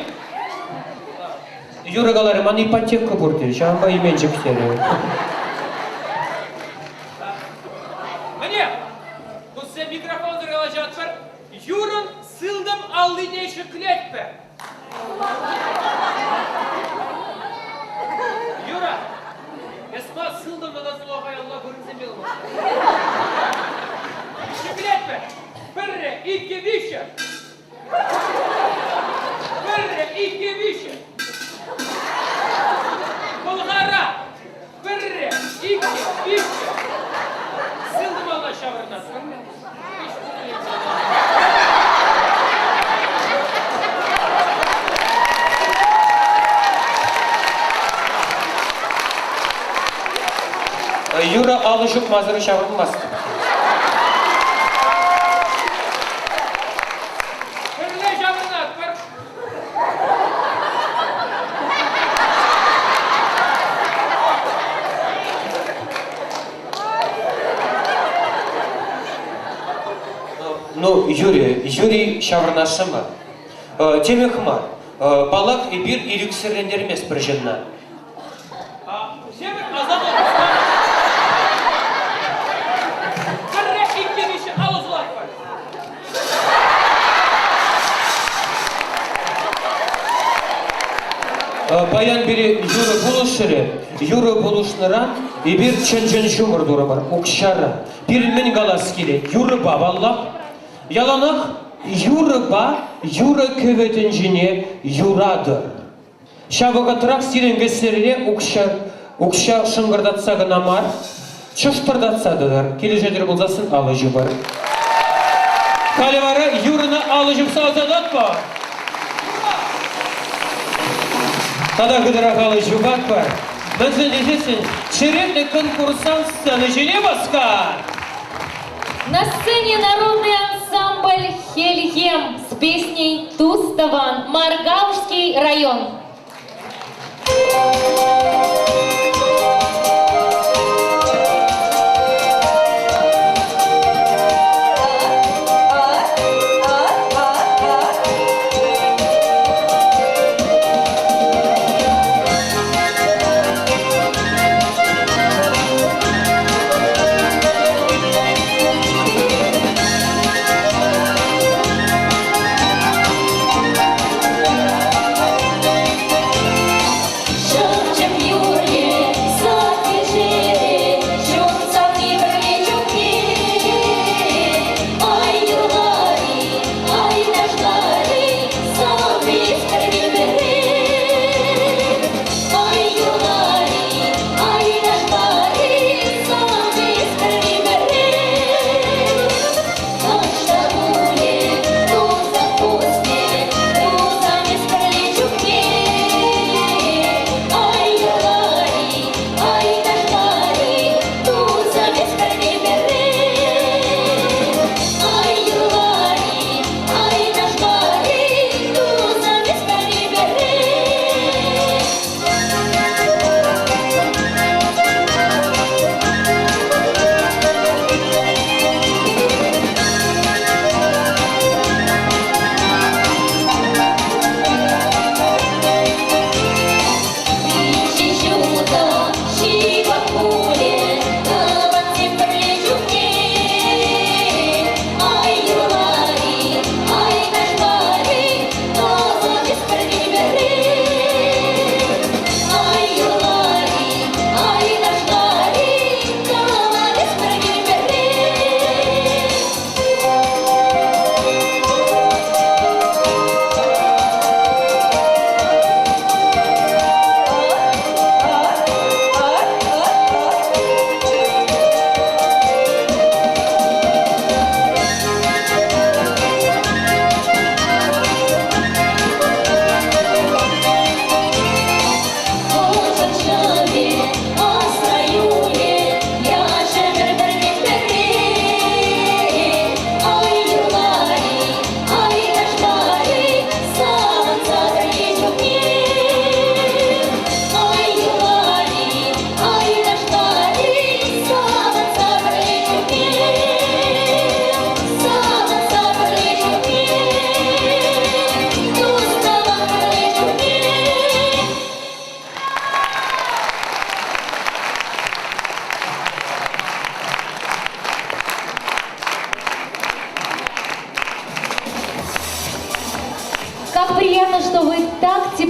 Юра галары, ман ипотека бурдир, шамба именжи кітері. Міне! Бұл сен микрофон зырғала жатыр. Юрын сылдым алды неші клетпе. Юра! Есма сылдым нада сұлағай Алла көрінсен белім. Неші клетпе. Бірре, итке біші. Бірре, итке біші. Bulgara! Birre, iki, üç. Sıldım Allah şavırnasın. Юра алышып мазыры шавырмасты. Birre şavırnat, bir. Ну, Юрий шавырнашыма. Темекма, балак и бир ирюксерлендер емес бір жынна. Şevik azam olmuşlar. Birre, iki, beşi al uzulak var. Баян бери Юра булышныран, и бир чын шумыр дуры бар, укшара. Бир мен галас келе, Юра ба, валлах. Яланах, Юра ба, Юра көветін жіне, Юрадыр. Шабыға тұрақ сирен гестеріне укша шыңғырдатса ғына мар, чыштырдатса дыдар, келе жедір бұлзасын алыжы бар. Калевара Юрына алыжып салзадат ба? Тогда гыдырақ алыжы бар. Біздің десесін, черепный конкурсант сцены жене басқа. На сцене народный ансамбль «Хельгем» с песней «Туставан», Маргаушский район. Чемпион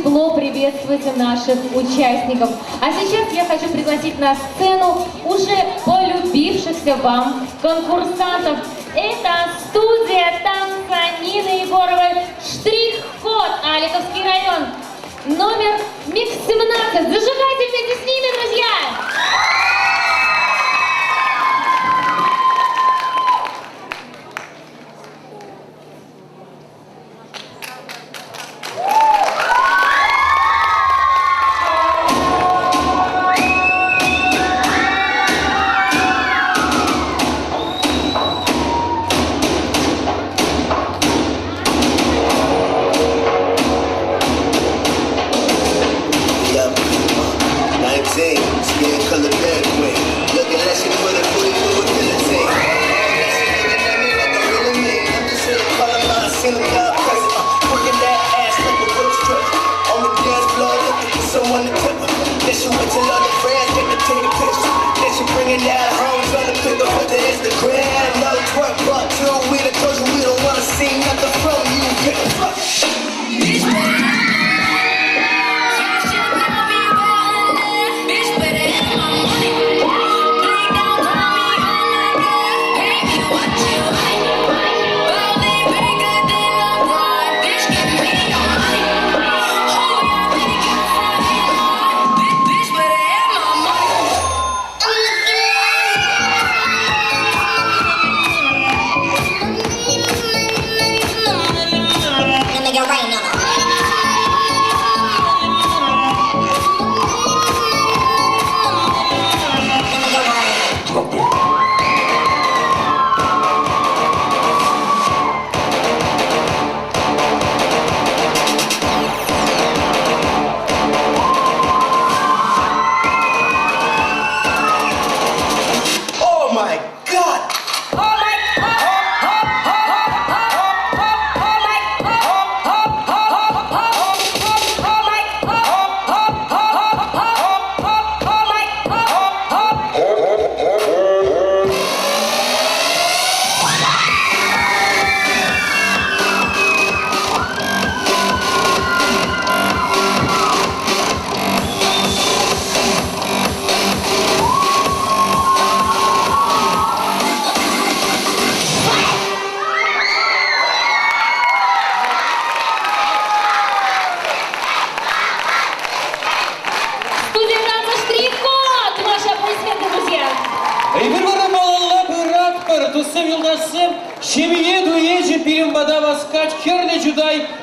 тепло приветствуйте наших участников. А сейчас я хочу пригласить на сцену уже полюбившихся вам конкурсантов. Это студия танца Нины Егоровой «Штрих-код», Аликовский район. Номер МИКС-17. Зажигайте вместе с ними, друзья!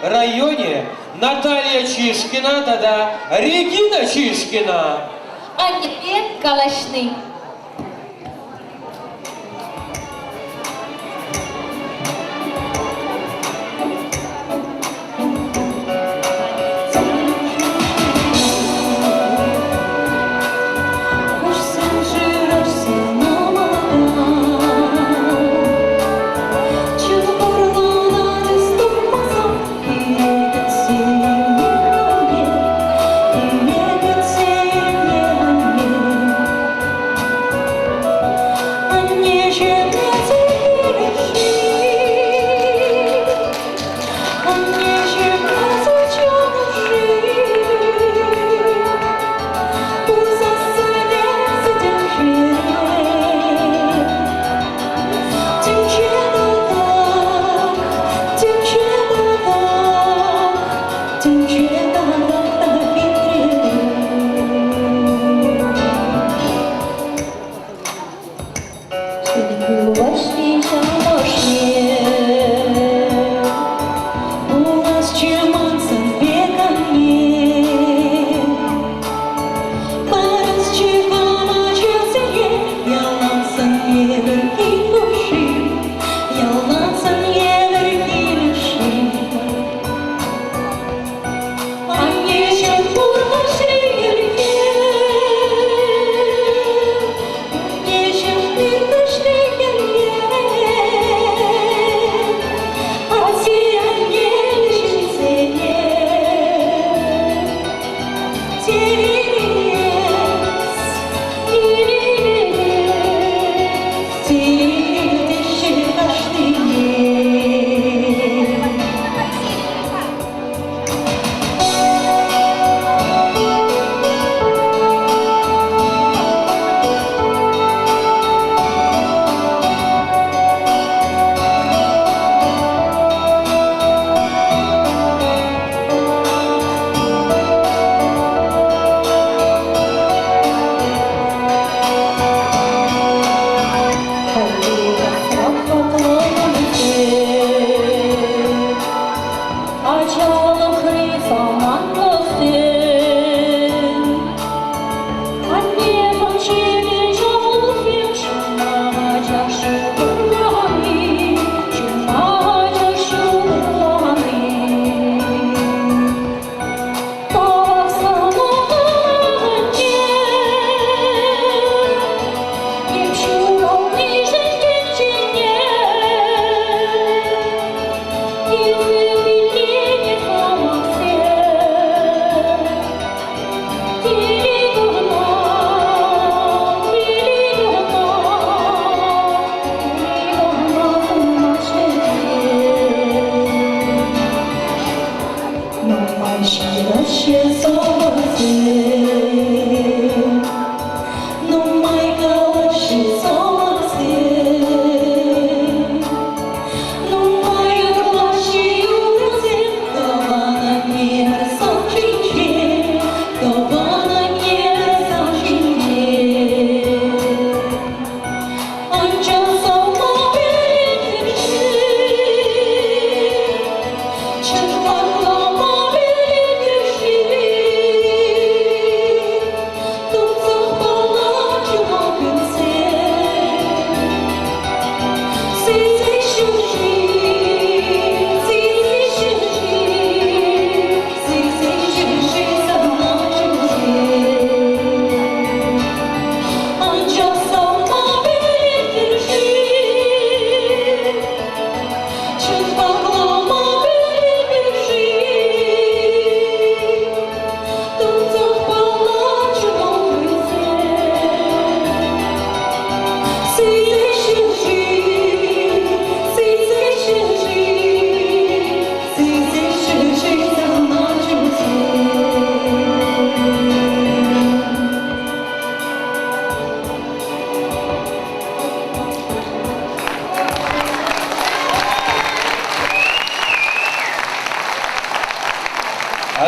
Районе Наталья Чишкина, да-да, Регина Чишкина. А теперь калашны.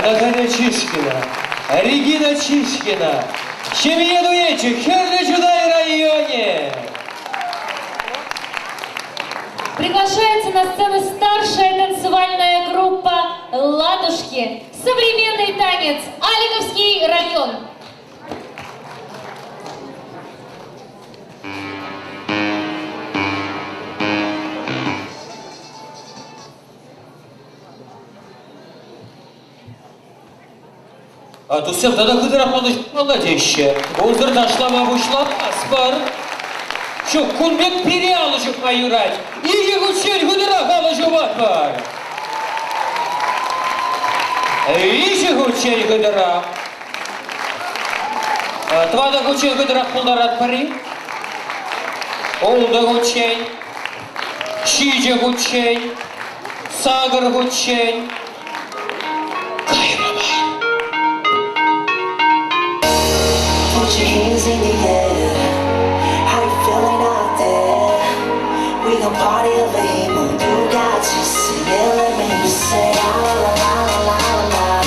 Наталья Чишкина, Регина Чишкина, семья дуэчек, Хердачудай районе. Приглашается на сцену старшая танцевальная группа «Ладушки». Современный танец. Аликовский район. А тут сел тогда кыдырак молодеще. Бузыр ташлама бушлап аспар. Şu kunbek piri alışıp ayıraç. İyi güçler kıdırак alışıp atbar. İyi güçler kıdırак. Твада güçler kıdırак puldarat pari. Olda güçler. Şice güçler. Sağır güçler. Put your hands in the air. How you feeling out there? We gon' party over here, moon. You got to see it. Let me hear you say la la la la la la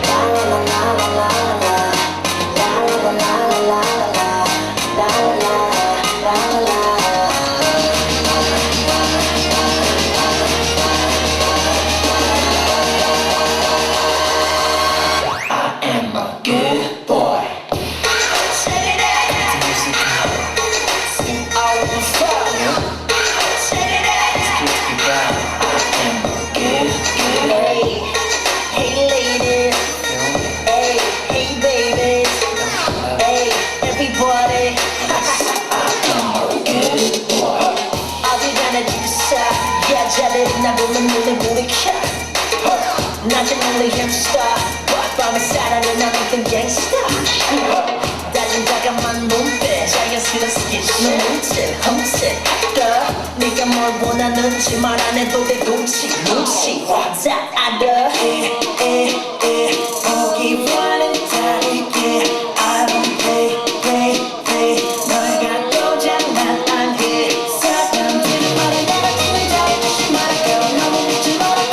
la la la la la la la la la la la la la. I am a good boy. 낮은 only hipster 밤에 살아는 아무튼 gangsta 다진 다감한 눈빛 자연스러운 스킨십 눈치 흠칫 네가 뭘 원하는지 말 안 해도 돼 눈치 다 알아 보기와는 다르게 I don't play 너가 고장난 안 해 사람들은 말을 내가 듣는 자리 다시 말할게 너무 믿지 말고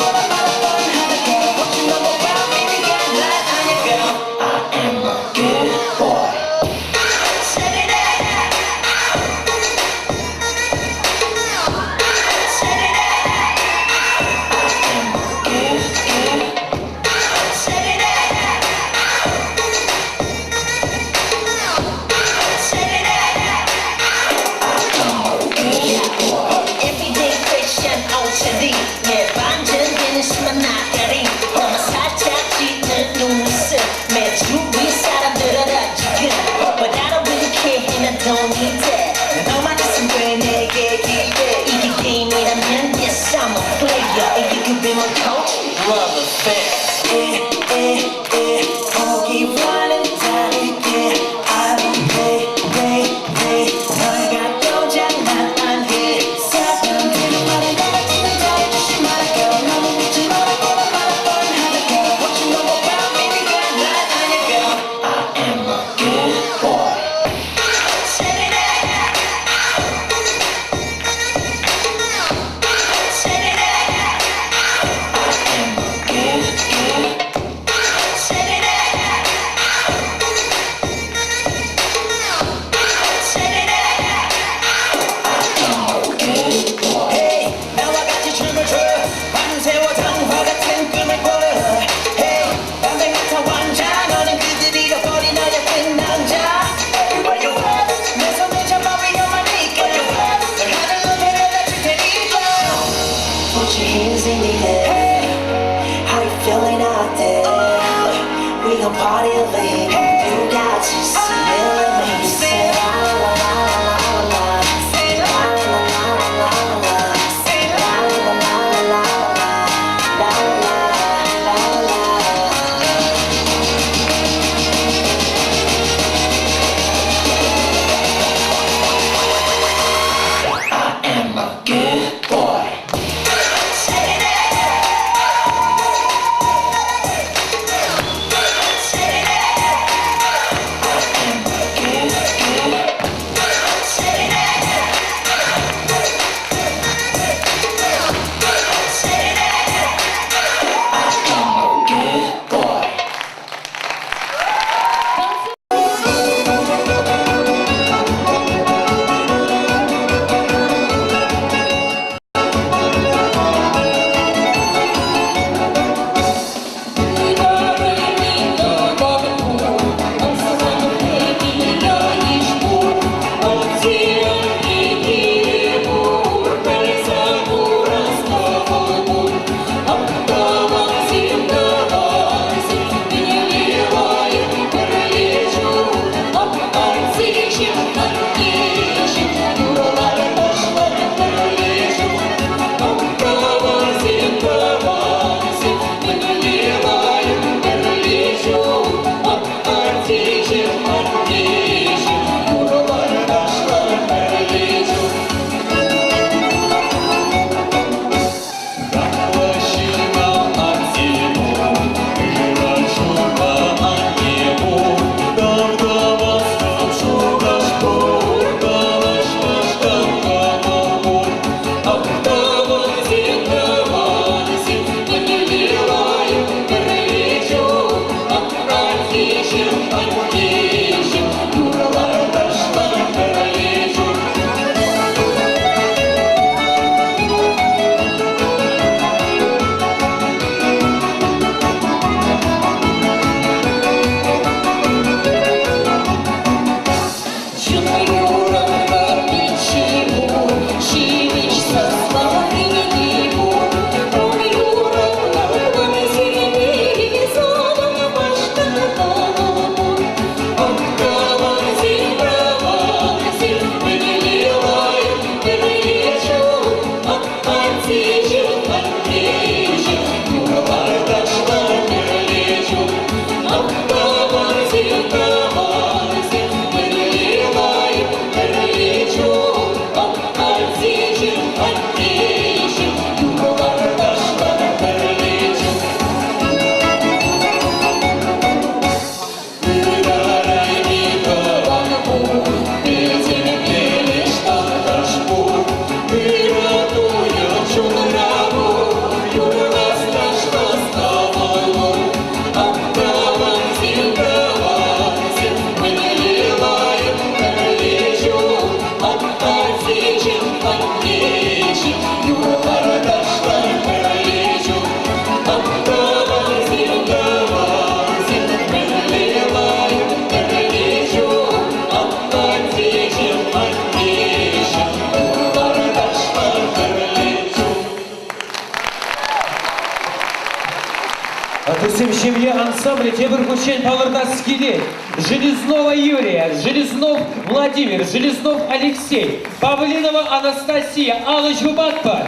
ансамбль Тебір Кучен Павларда скелет. Железнова Юрия, Железнов Владимир, Железнов Алексей, Павлинова Анастасия, Алыч Губатпа.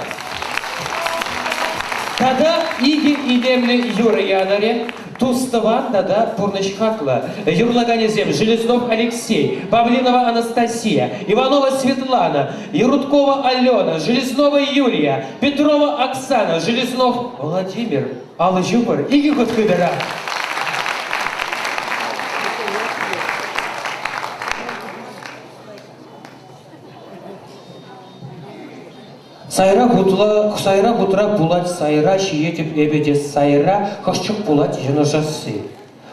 Тада иги идемли Юры Янаре, Тустыван тада Пурнычхакла, Юрлаганезем, Железнов Алексей, Павлинова Анастасия, Иванова Светлана, Ярудкова Алена, Железнова Юрия, Петрова Оксана, Железнов Владимир, Аллы Жупар, иги Гудкыдара. Сайра бутра булать сайра, шиетеп эбедес сайра, хошчук булать жаножасы.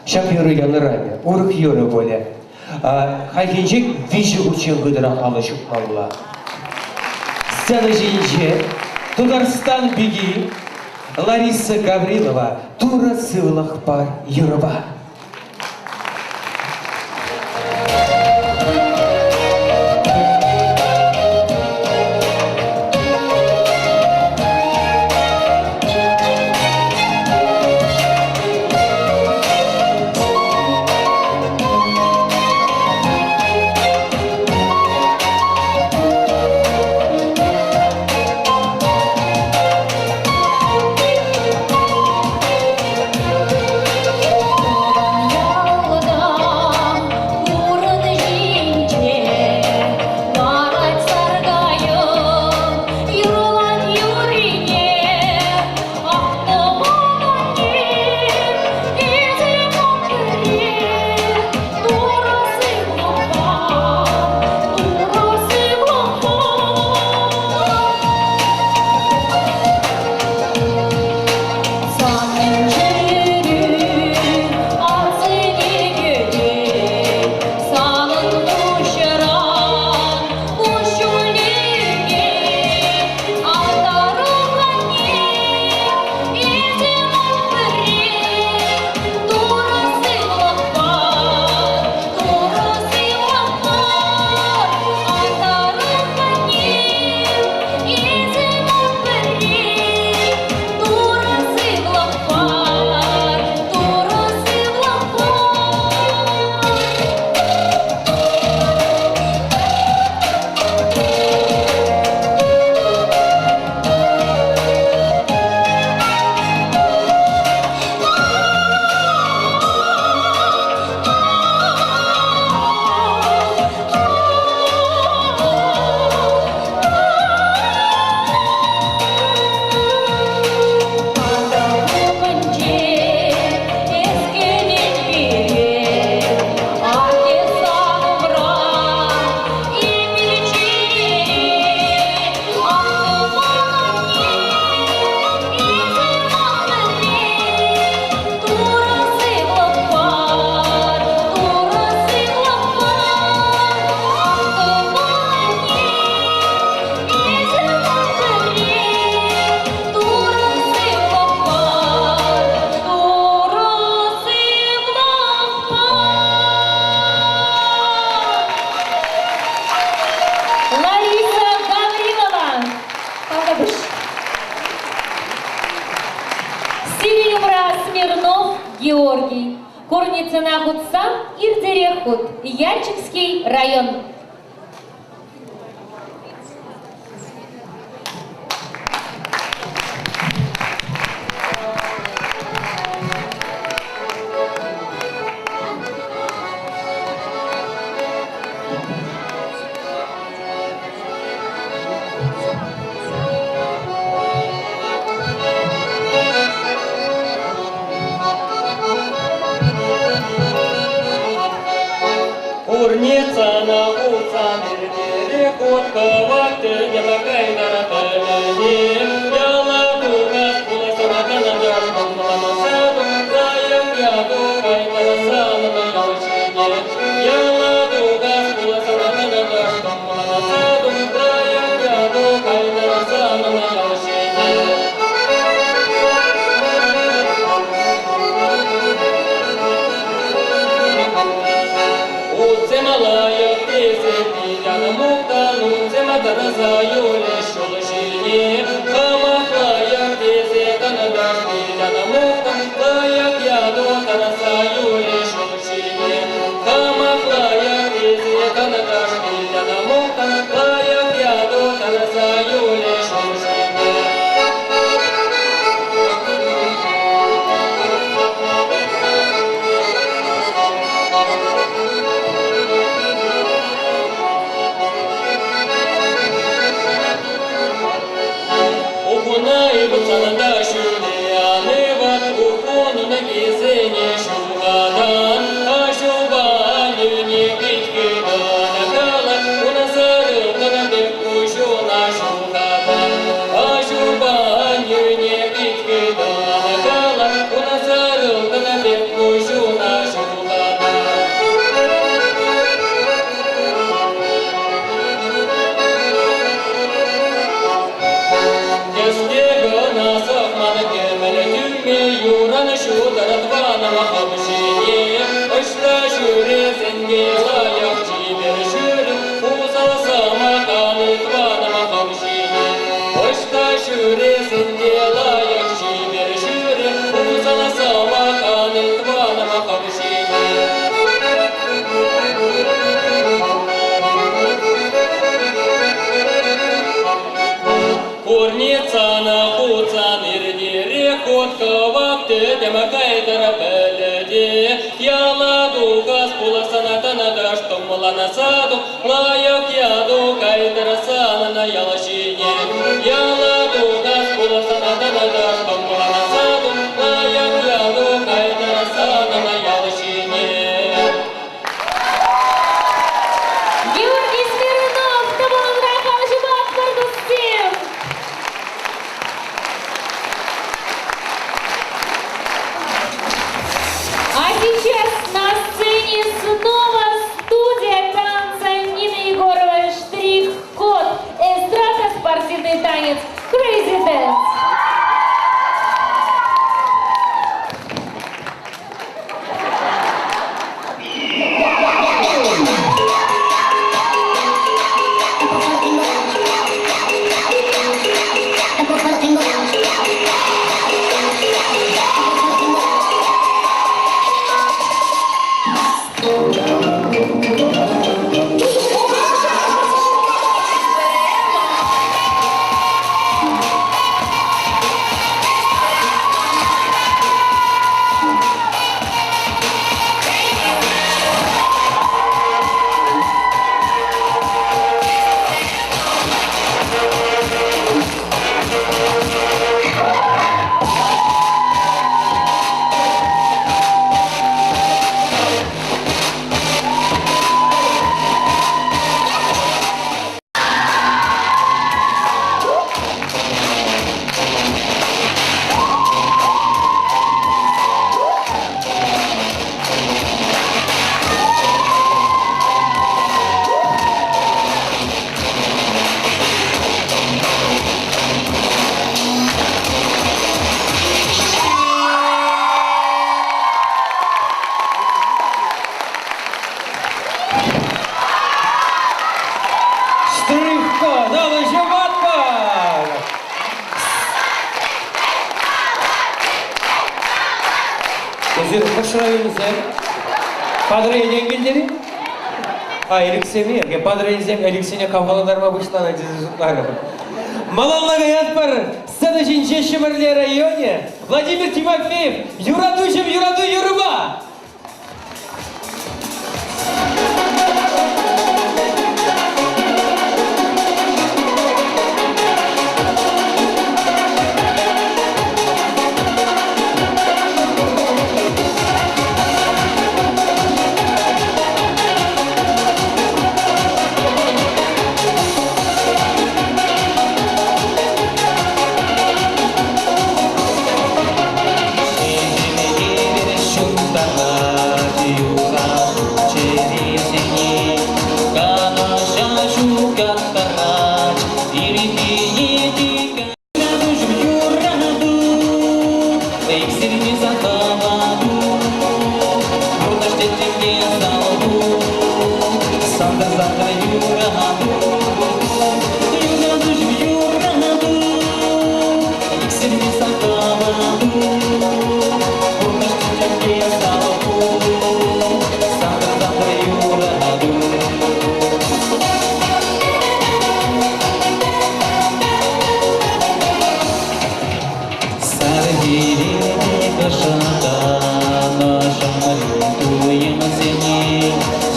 Шак юры янырами, урык юры боле. Хайхинчик вижи учен гыдыра алышук малла. Сцена жинче, Тударстан беги, Лариса Гаврилова, Тура сывлах пар юрыба. Георгий, Курницына Хутсан, Ирдерехут, Ячевский район. Курницына Хутсан, Ирдерехут, Кавакты, Ямакайнара, Тайнани, Ялатугас, Пуласана, Канадаш, Мамасаду, Заяк, Яду, Каймарасана, Научине, Ялатугас, Пуласана, Канадаш, Мамасаду, Заяк, Яду, Каймарасана, Научине. Малая тесе пидяна муктану, цемадараса юле шулышине, хамахая тесе канадаш пидяна муктан, лаяк яду yanında şüleyanı var Ufunun gizini şubadan Aşubanını bitkidana kalan Buna sarıldığına bir kuşuna şubadan Aşubanını bitkidana kalan Buna sarıldığına bir kuşuna şubadan Юрана шутара два на махабшине, Ошта шуре зенгела якчи бершуре, Узала самаканы два на махабшине, Ошта шуре зенгела якчи бершуре, Узала самаканы два на махабшине. Корница на хуца нирдире, Хотка вакты демакайдара беледи, Яладу гаспула санатана дашту мулана саду, Лаяк яду кайдара санана ялашине, Яладу гаспула санатана дашту мулана саду, Лаяк яду кайдара санана ялашине. Георгий Смирнов, команда Халжибат Кардустин. А сейчас на сцене снова студия танца Нины Егоровой «Штрих-код». Эстрада, спортивный танец «Crazy Dance». Штрих-код, Халжибатка! Özür hoşlayınızlar. Padreyen geldi. Элексеме, падрайзем Элексене кавгаладарма вышлана дезузутлары. Малаллага ятпар, сцена Жинче-Шемерле районе, Владимир Тимофеев, Юрадучем Юраду Юруба!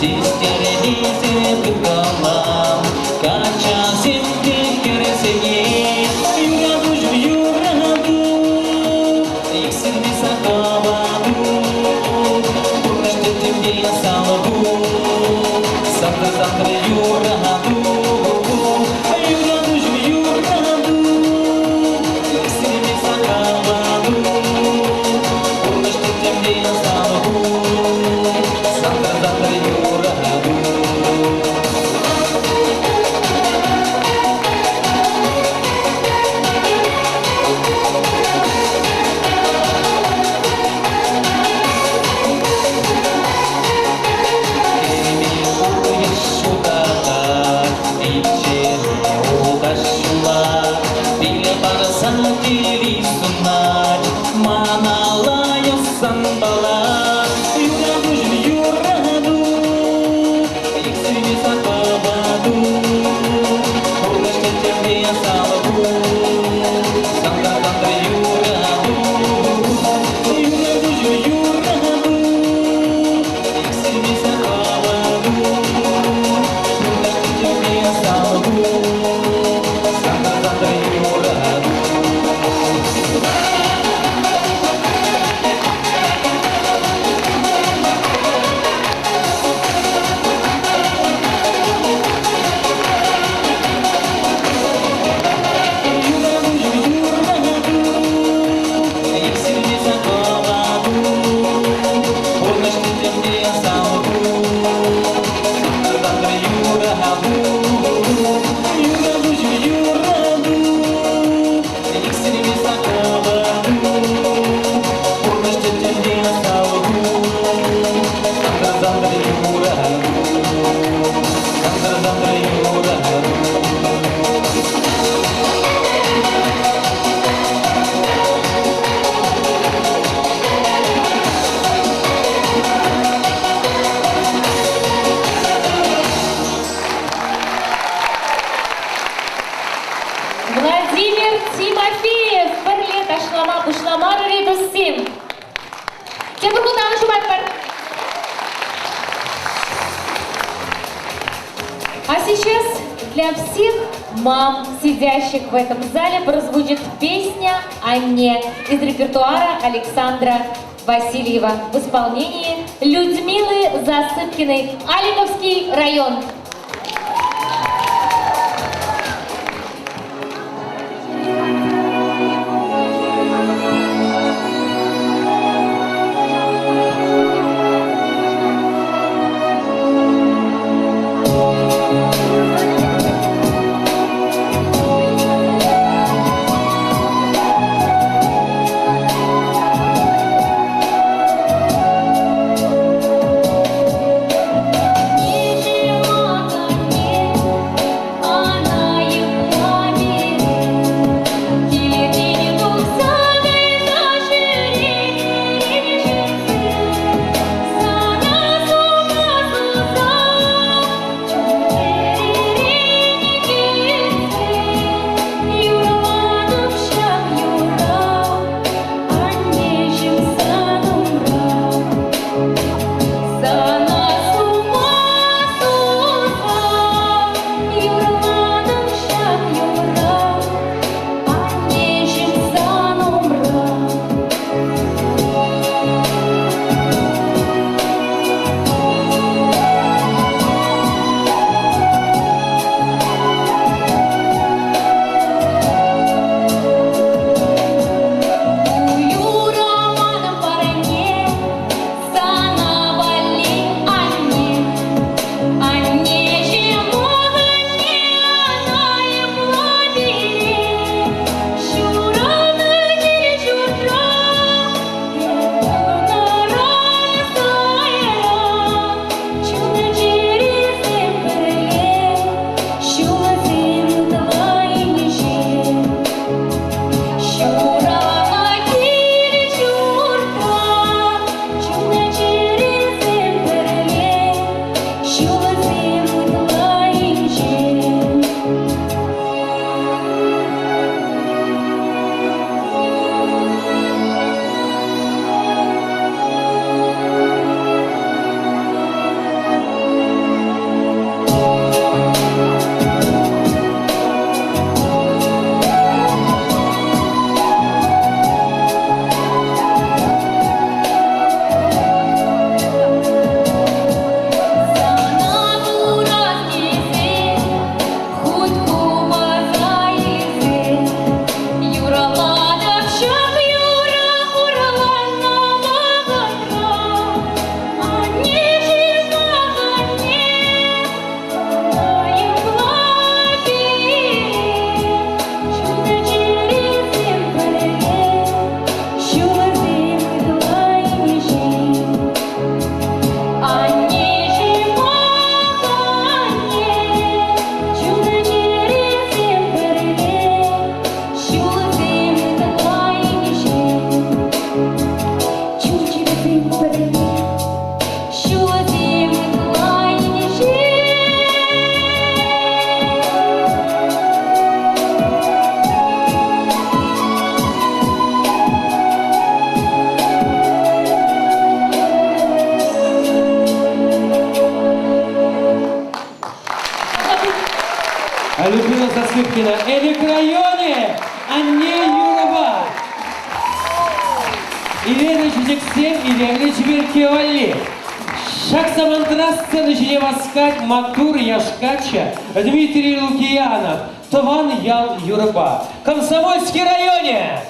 Систер, Владимир Тимофеев, бірле ташлама пушламар редусим. Кебургудан шумайпар. А сейчас для всех мам, сидящих в этом зале, прозвучит песня «Анне» из репертуара Александра Васильева в исполнении Людмилы Засыпкиной, Аликовский район. Ничего Людмила Засыпкина. Элик районе, а не Юрова. Илена Чизексем, Илена Чеберкевали. Шаксамантрас сцены Женеваскать, Матур Яшкача, Дмитрий Лукиянов, Тован Ял Юрба. Комсомольский районе.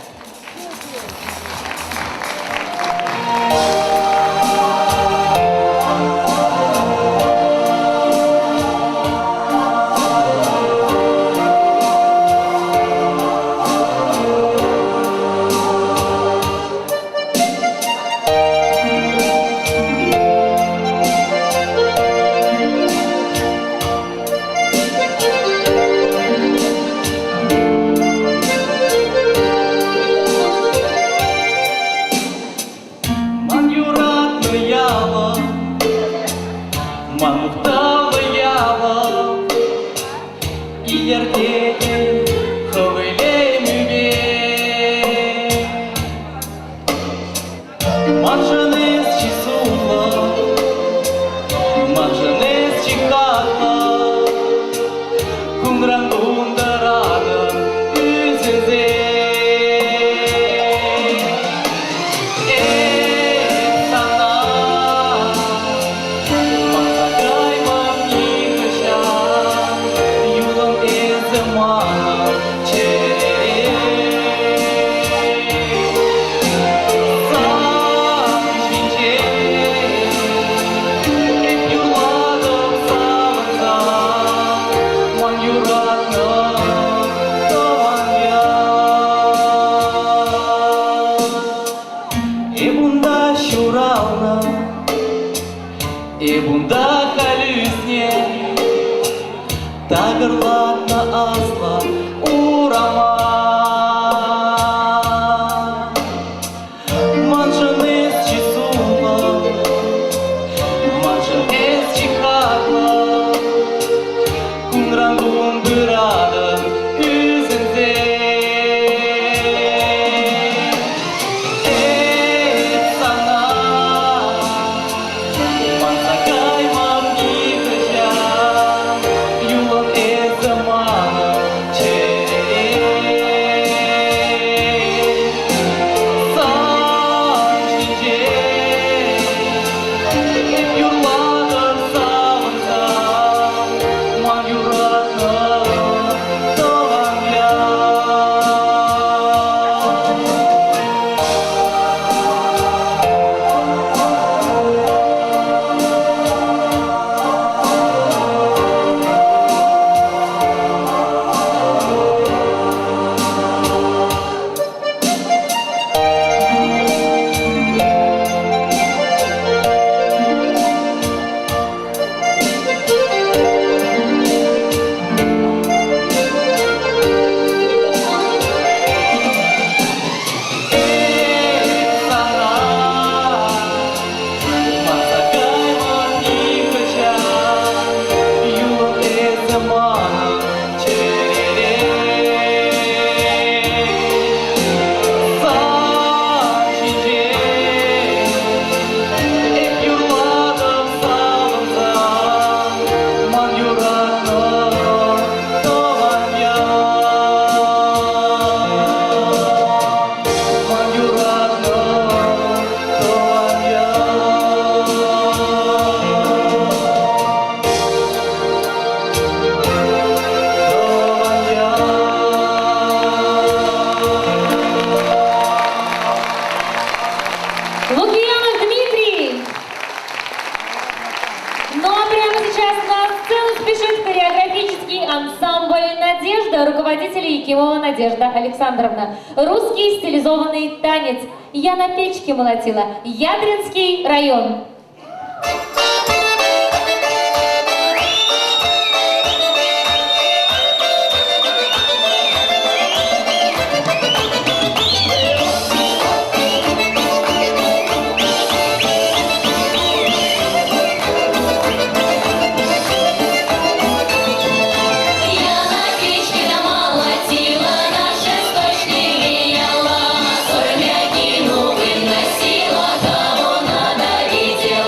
Руководитель Якимова Надежда Александровна. Русский стилизованный танец. Я на печке молотила. Ядринский район. Соль мякину выносила, кого надо видела.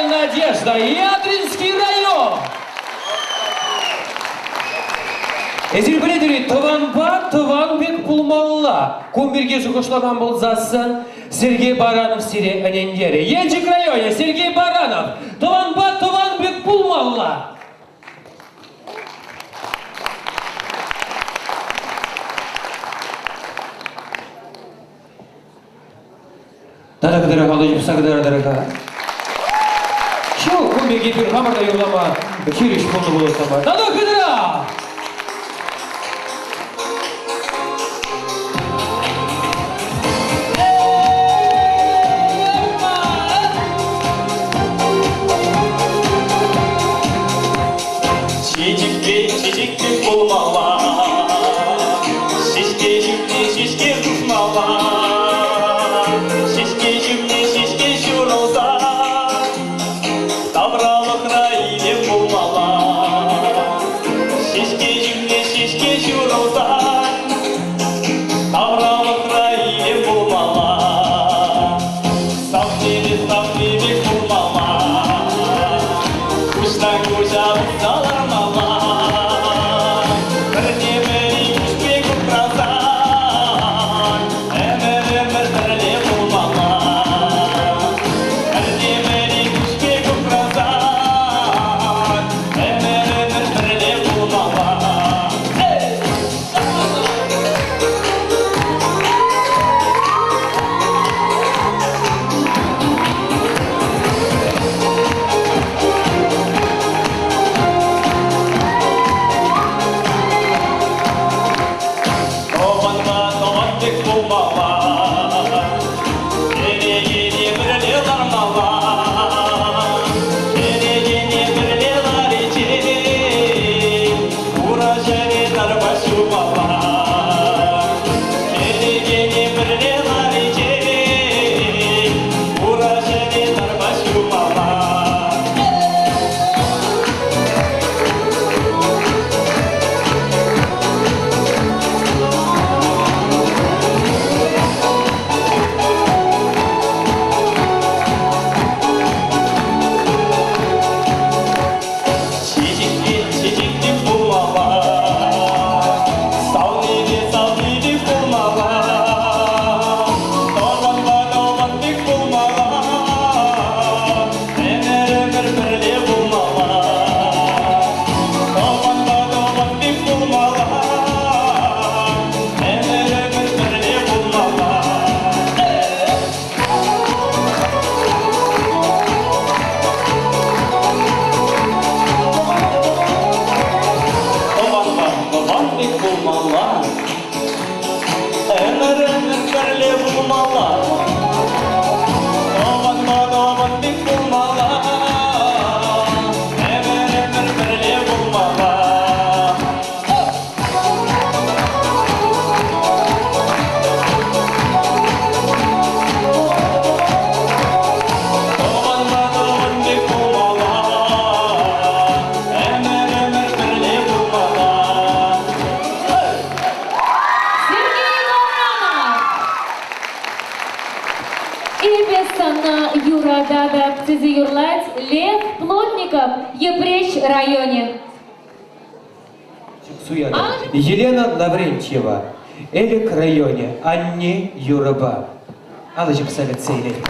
Надежда, Ядринский район. Эзербеледери Тованба, Тованбек Пулмалла. Кумберге жугушлаган болзасын Сергей Баранов сире анендері. Енчик районе Сергей Баранов. Тованба, Тованбек Пулмалла. Дара-дара, алып сагдара-дара. Шо, кумберге bir хамарда юрлама, кириш болду болсама. Дара-дара! Çiçekli bulmala, şişke cümle şişke kuşmala, şişke cümle şişke şuralda, davralık raylı bulmala, şişke cümle şişke şuralda, davralık raylı bulmala, saflili bulmala, kuştan kuşa uzalarmala. Лев Плотников, Епрещ районе. Елена Лаврентьева, Элик районе, Анни Юраба. Алычып совет сейлетті.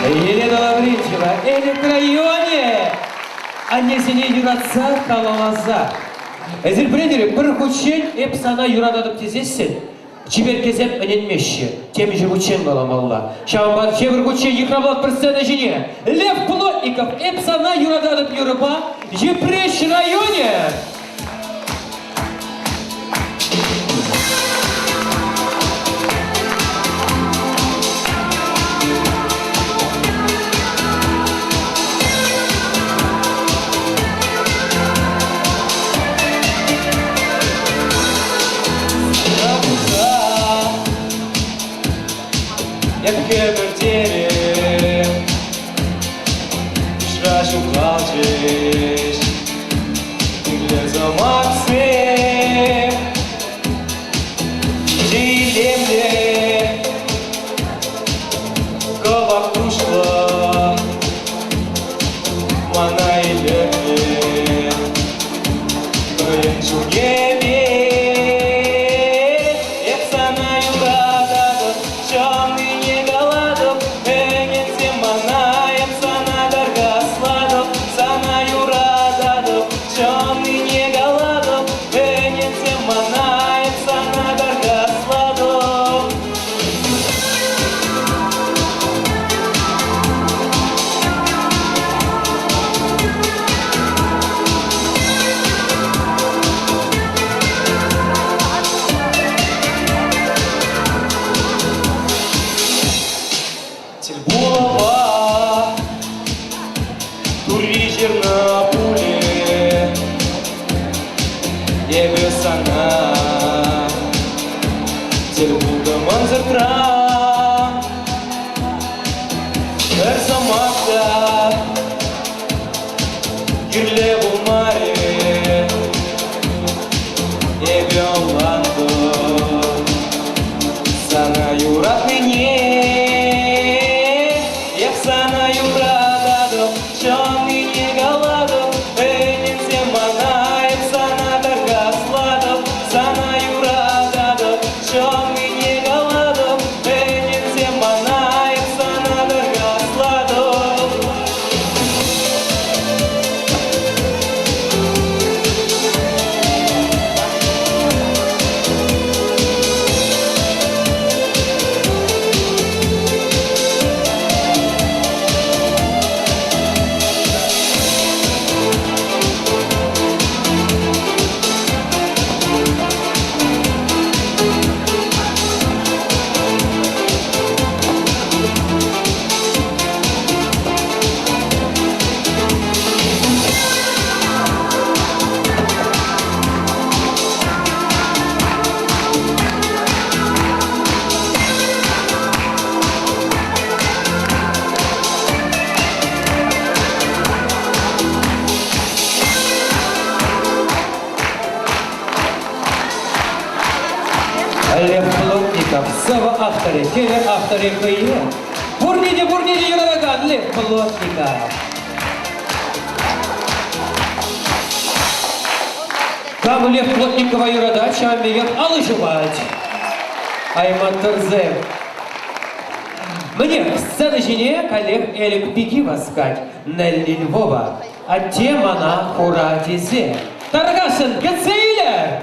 Елена Лаврентьева, электрайоне! Аннесене юратса калалаза. Эзір брендері бір хүтшен эп сана юрададып тезессен. Чибер кезеп өненмеші, теми же хүтшен баламалла. Шамбар чебір хүтшен екраблат бір сцена жене. Лев Плотников эп сана юрададып юрыба, Епрещ районе. Як кебертері, шрашу плачеш, не замакси, дилемле, ковак пушла, мана илемле, тоен чугеме, епсана юрадады, чонный не голодов, эненсе мана, епсана даргасладов, сана юрададов, чонный не голодов, эненсе мана, епсана даргасладов. Тельбулова, турижер на пуле, ебесана, Тельбулда манзертра, Эрсамакта, Гирле булмаре, Ебиоландо, Сана юрат мне. Епсана юрададов, чонный не голодов, эненсе мана, епсана даргасладов, сана юрададов, чонный не голодов, эненсе мана, епсана даргасладов. Лев Плотников, соавторы, телеавторы КЕ. Бурниде, юраган, Лев Плотников. Там Лев Плотникова юрада, чамбият алышывать. Айман Турзем. Мне сцена жене коллег Элик Пики воскать, Нелли Львова, а тема на Хуратизе. Таргашин Гацейлер!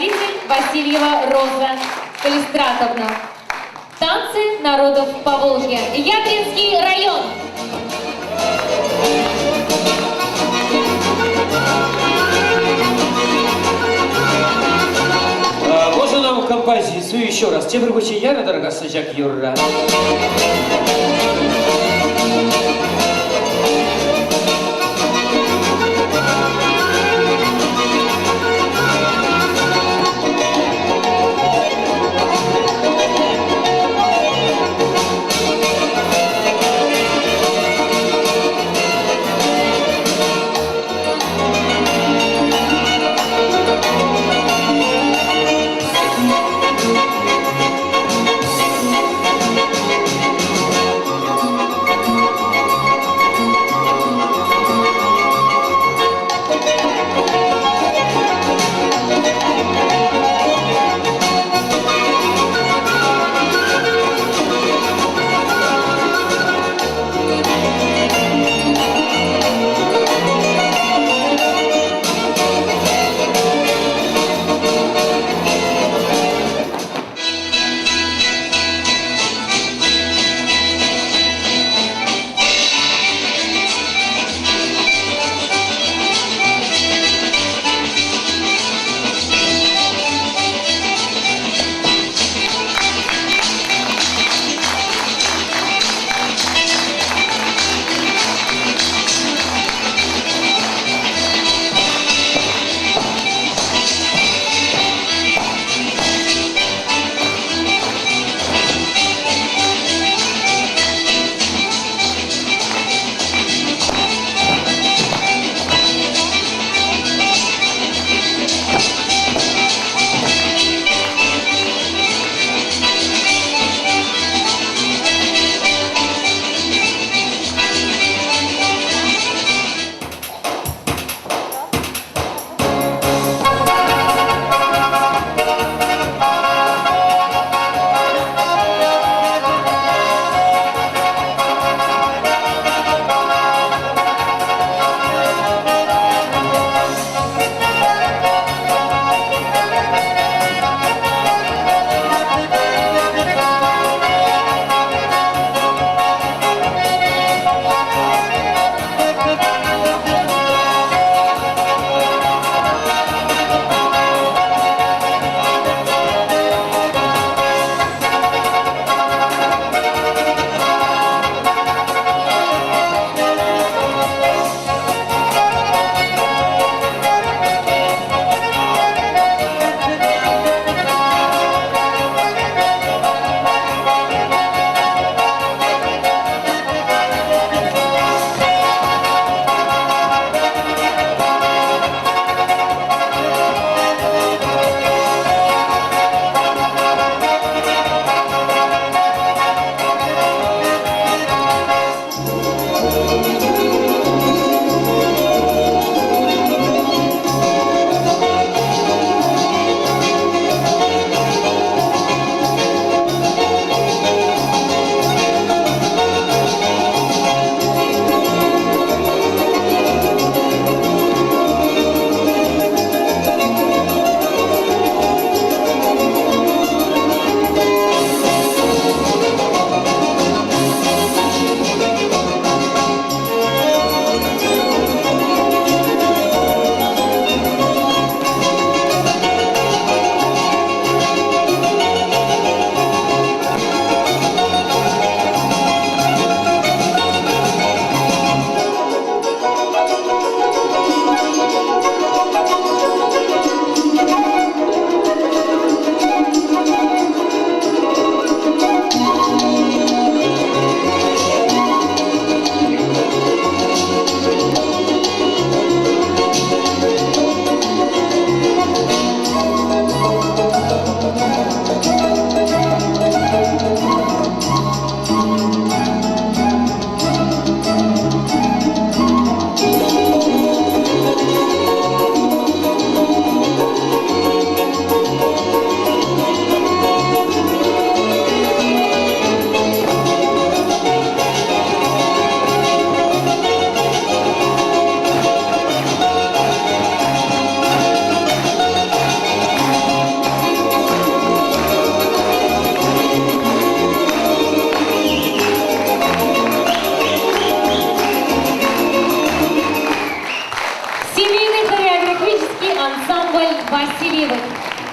руководитель Васильева Роза Калистратовна. Танцы народов Поволжья. Ядринский район. Можно нам композицию еще раз? Тебе бы чаяна, дорога сажак Юра.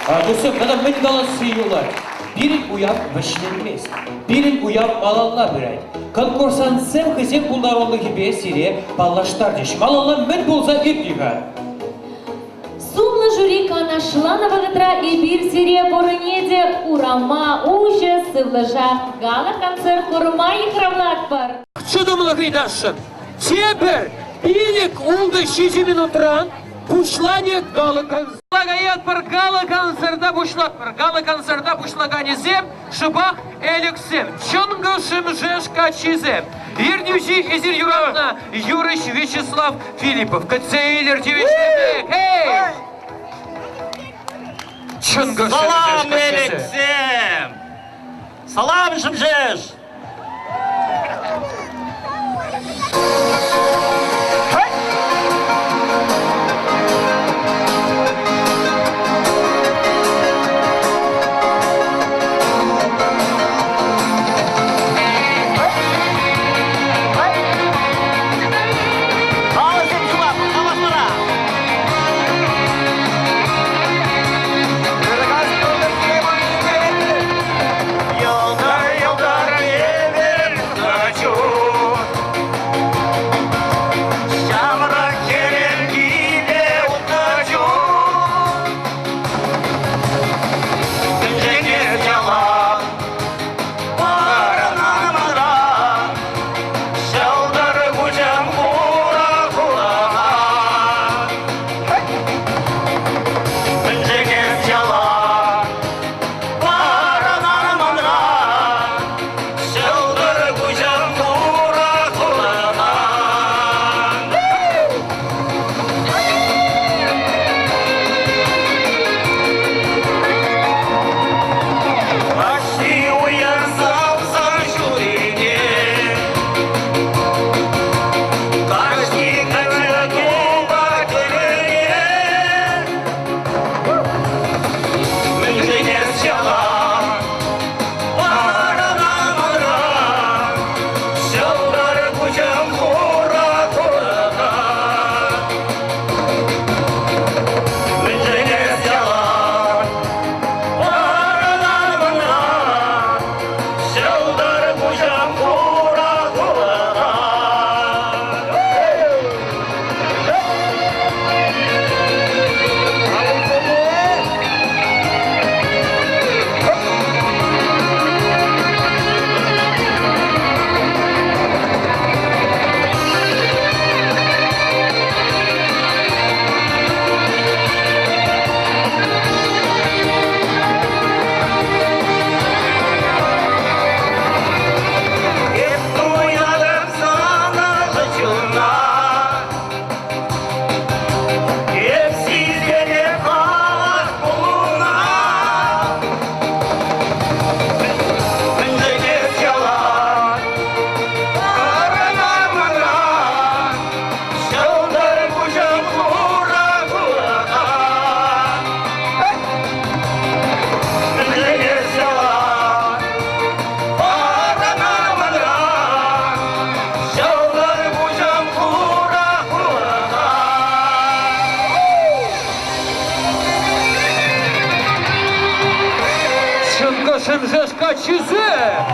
Dursun, bana min galası yiyorlar. Birin uyap başlanmaz. Birin uyap malalla birer. Konkursan sen kızım bunlar olduğu gibi siri ballaştar deş. Malalla min bulsa iptiga. Сумна журика нашла на вагатра и бир сирия поранеде урама ужас сывлажа гала концерт курма и хравлат пар. Чудомлы гайдашын. Тебір билік улды 6 минутран пушлане галы концерт. Лагаят пар галы концерта бушлат пар. Галы концерта бушлагане зем шыбах элексем. Чонгы шымжеш качизем. Ирнюжи Эзир Юровна Юрыч Вячеслав Филиппов. Кацейлер девичный. Эй! Чонгы Салам, шымжеш Элексем! Салам, Шымжеш! Шымжеш качизем.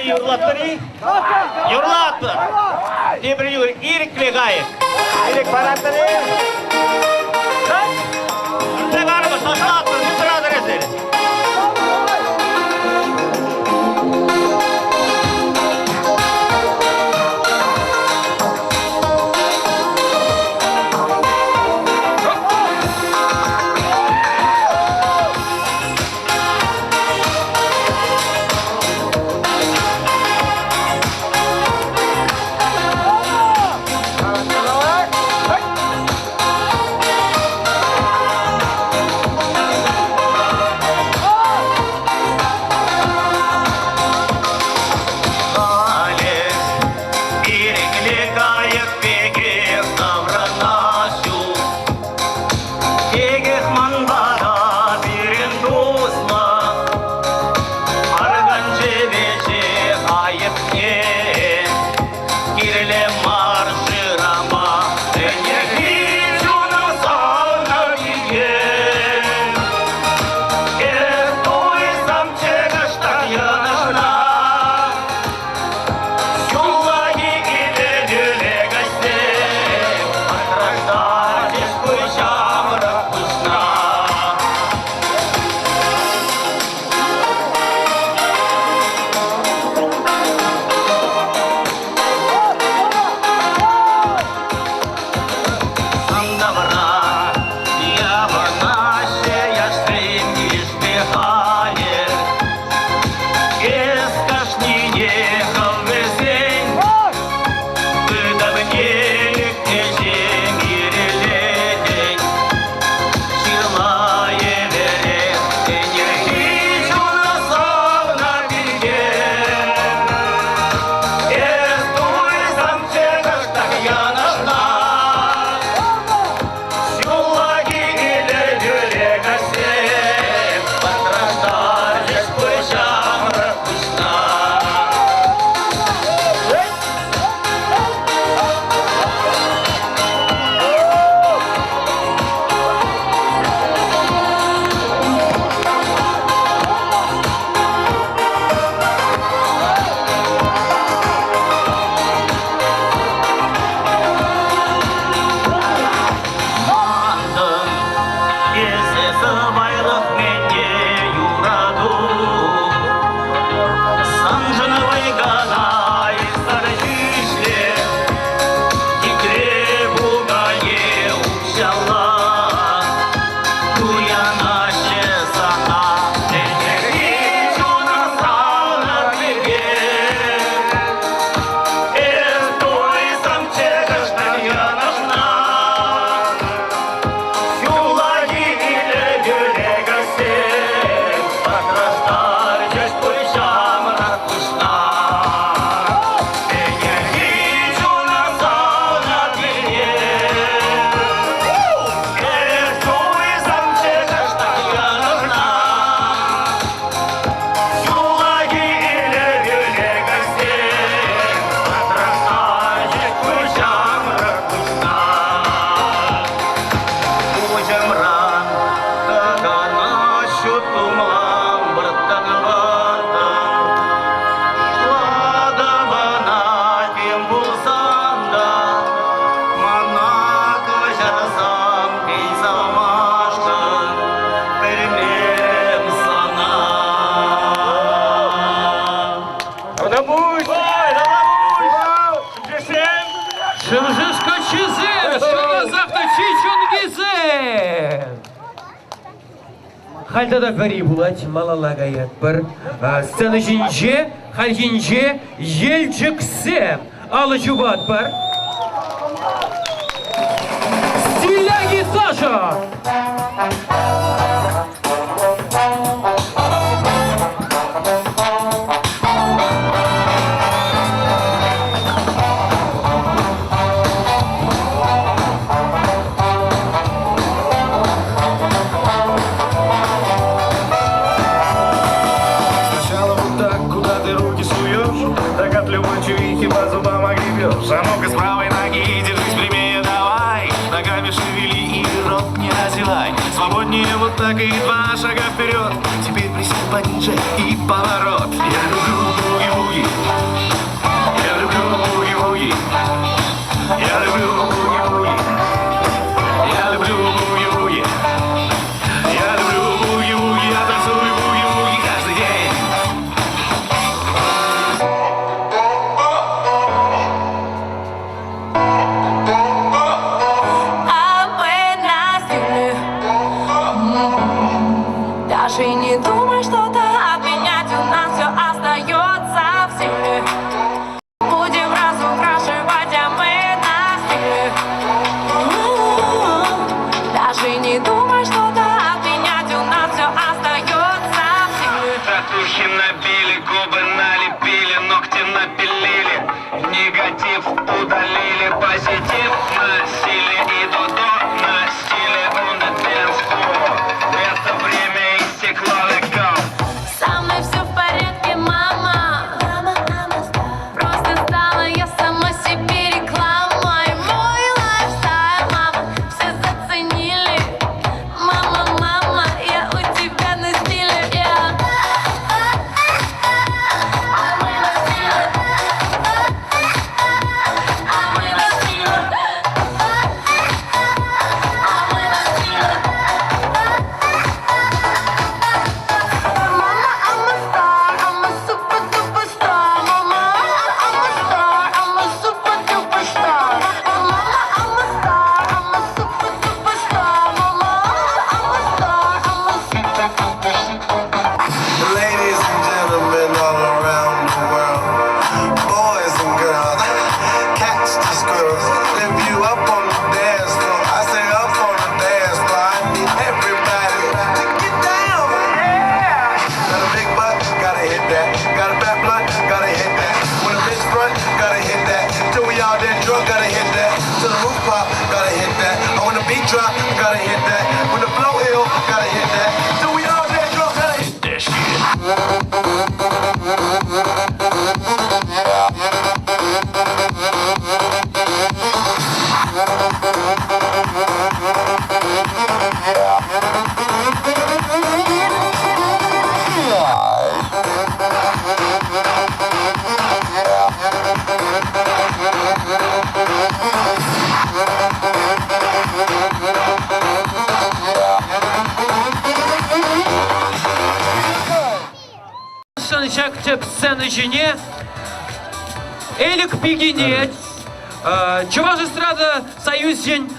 юрлаттыры. Юрлаттыр. Тебір юр, ирикле ғайық. Ирик бараттыры. Үндре барымы шашылаттыр, үндірадыр ezeriz. Шымжышка чизем, шымазақта чичунгизем. Хальдада гари булать, малалага якпыр. Сцена жинже, хальжинже, елчиксем. Алы жубат бар. Стиляги Саша! Шамок с правой ноги, держись прямее, давай. Ногами шевели и рот не озевай. Свободнее вот так и 2 шага вперед. Теперь присядь пониже и поворот. Я люблю буги-буги. буги-вуги. Я люблю буги-вуги. Я люблю буги-вуги. Я люблю буги-вуги. Я люблю буги-вуги. Я танцую буги-вуги каждый день. А мы на стиле. Даже не думай что-то обменять, у нас все остается в силе. Будем разукрашивать, а мы на стиле. Даже не думай что-то обменять, у нас все остается в силе. Татухи набили, губы налепили, ногти напилили, негатив удалили, позитив носили и до на стиле on the dance floor. Это время истекло, let go. Со мной все в порядке, мама. Просто стала я сама себе рекламой. Мой лайфстайл, мама, все заценили. Мама, мама, я у тебя на стиле. А мы на стиле. А мы на стиле. А мы на стиле. Mama, I'm a star, I'm a super duper star. Mama, I'm a star, I'm a super duper star. Mama, I'm a star, I'm a super duper star. Mama, I'm a star, I'm a super duper star. Ladies and gentlemen all around the world, boys and girls, catch the squirrels. If you up on the dance floor, I say up on the dance floor. I need everybody to get down. Yeah. Got a big butt, gotta hit that. Got a fat blunt, gotta hit that. With a bitch front, gotta hit that. Till we all dead drunk, gotta hit that. Till the roof pop, gotta hit that. And when the beat drop, gotta hit that. When the flow ill, gotta hit that. Till we all dead drunk, gotta hit That shit. Sanacak seni жіне, Элик Пигинец, Чуваш эстрада союзен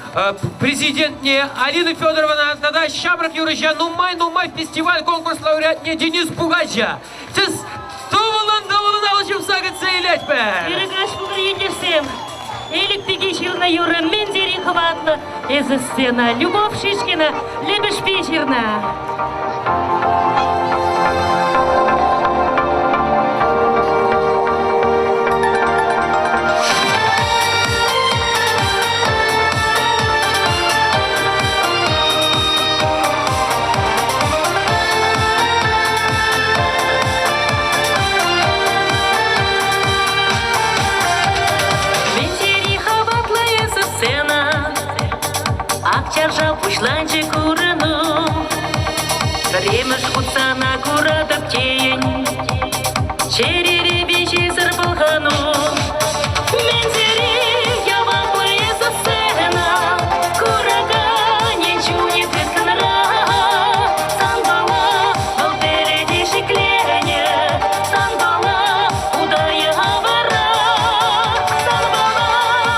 президентне Алина Федоровна, тогда Щабрак Юрыжа, Нумай фестиваль, конкурс лауреатне Денис Пугача. Сіз тұвылын алышым сағыт сейлет бе? Ирыгаш бұғыр етесем. Элик Пигиширна Юры Мендери хватно. Из сцена Любовь Шишкина, Лебеш Печерна. Акчаржа пушланче курыну, время шкутса на куратов тень, черере бичи сарпалхану. Мензери я ваклая со сцена, курага ничего не тысканра. Санбала, волпереди шиклене, санбала, удая авара. Санбала,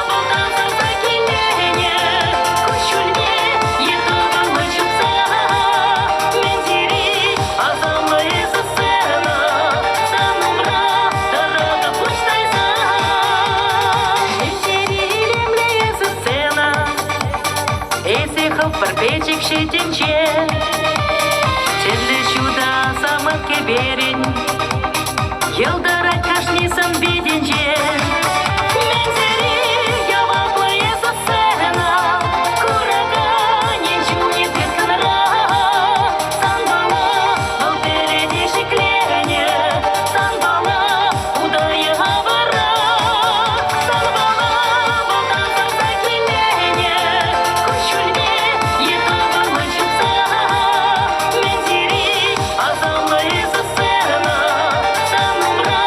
волтанца закилене, кучульне, етова мычутся. Мензери, азамлая со сцена, санумра, дорога пустайся. Мензери, лемлая со сцена, эсихов парпечек щетенче. Ченде чуда самотке верень, елдара кашнисан виденче. Мензери, я ваклая со сцена, курага ничего не тысканра. Санбала, волпереди шиклене, санбала, удая авара. Санбала, волтанца закилене, кучульне, етова мычутся. Мензери, азамлая со сцена, санумра,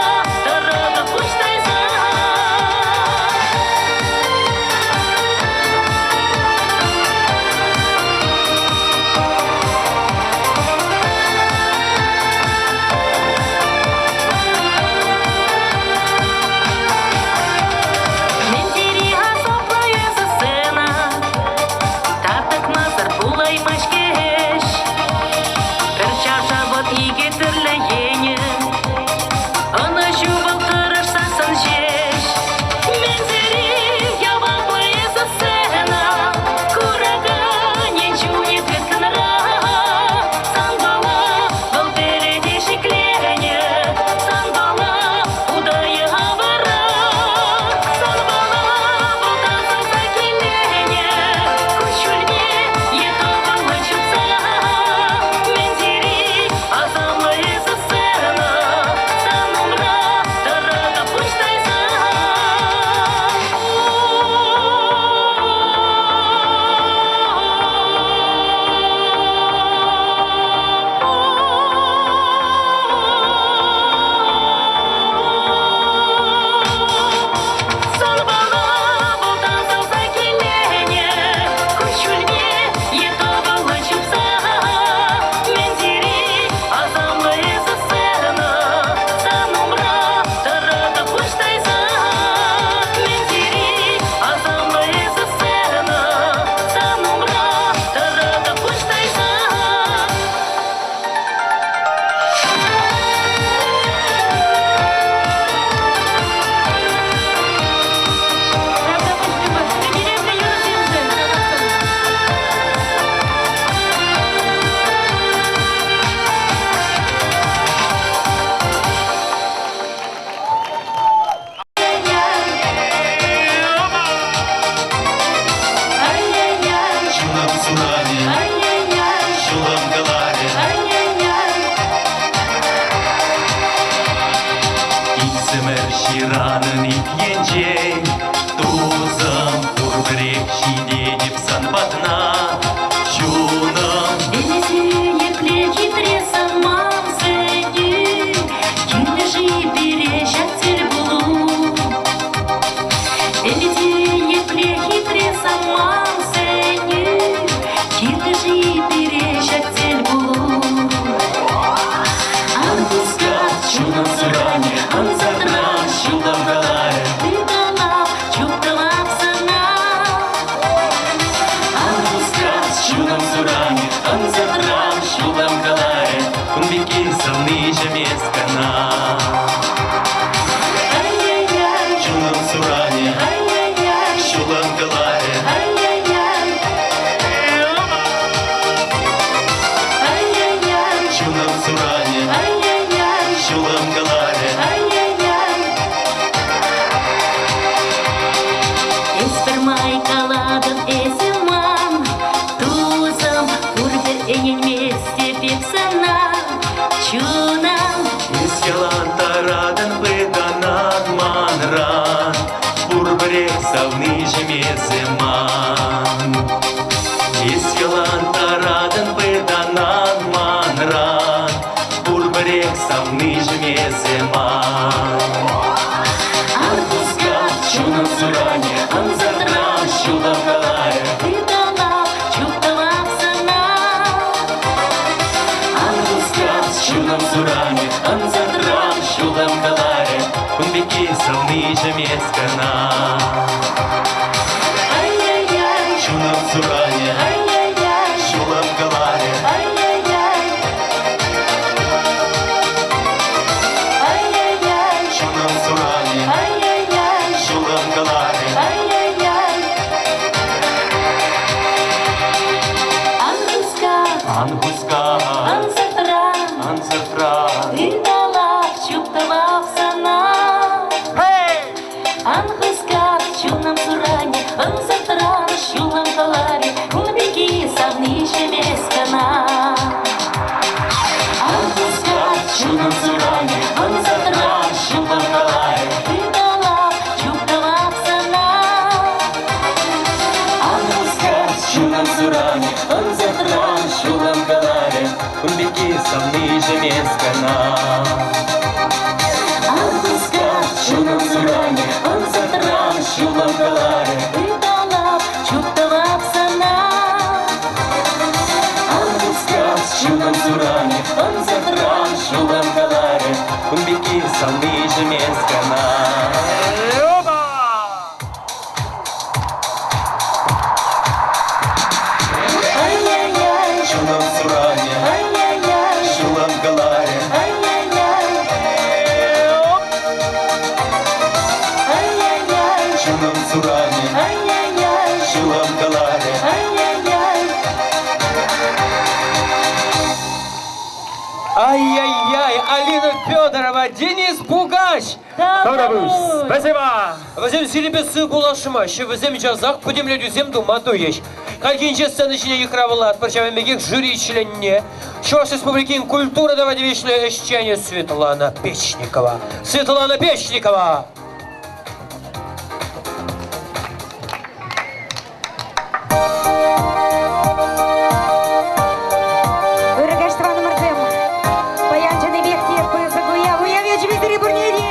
Анзатрам шулам каларе Кунбеки савны жемескана Ай-яй-яй Чунам суране Ай-яй-яй Шулам каларе Ай-яй-яй Ай-яй-яй Чунам суране Ай-яй-яй Шулам каларе Ай-яй-яй Эспермай каладын эсимам Тузам курбер энен месте пепсана Чунам Исялан тарадан быданан манран Бурбрек савны жемеземан Исялан тарадан быданан манран Бурбрек савны жемеземан Арбузга чунам суране Анзатрам шулам каларе Тытала чукталапсана Арбузга чунам суране Анзатрам шулам каларе Кунбеки савны жемескана Ай-яй-яй Чунам суране Ай-яй-яй Шулам каларе Ай-яй-яй Ай-яй-яй Чунам суране Ай-яй-яй Шулам каларе Ай-яй-яй Ангуска Ангуска Анзатрам Анзатрам Тыталап чукталапсана Ангуска чунам суране Анзатрам шулам каларе Кунбеки савны жемескана Ангуска чунам суране Анзатрам шулам каларе Тыталап чукталапсана Ангуска чунам суране Анзатрам шулам каларе Кунбеки савны жемескана Ангуска Чунам суране Анзатрам шулам каларе Тыталап чукталапсана Ангуска чунам суране Анзатрам шулам каларе Кунбеки савны жемескана Ай-яй-яй Чунам суране Ай-яй-яй Шулам каларе Ай-яй-яй Ай-яй-яй Чунам суране Ай-яй-яй Шулам каларе Ай-яй-яй Ай-яй-яй, Алина Федорова, Денис Бугач. Спасибо. Вазем селебесі булашыма, вазем жазақ пөдемлер үзем думаду еш. Калгенче сцена ішіне еқравылат, парчавемегек жюри членне. Чуваш Республикин культура давадевичное ощущение Светлана Печникова. Светлана Печникова. Вырогаштраны мырзым, баянчаны бектеп, пызыгуя, уявечі бетері бурнерем.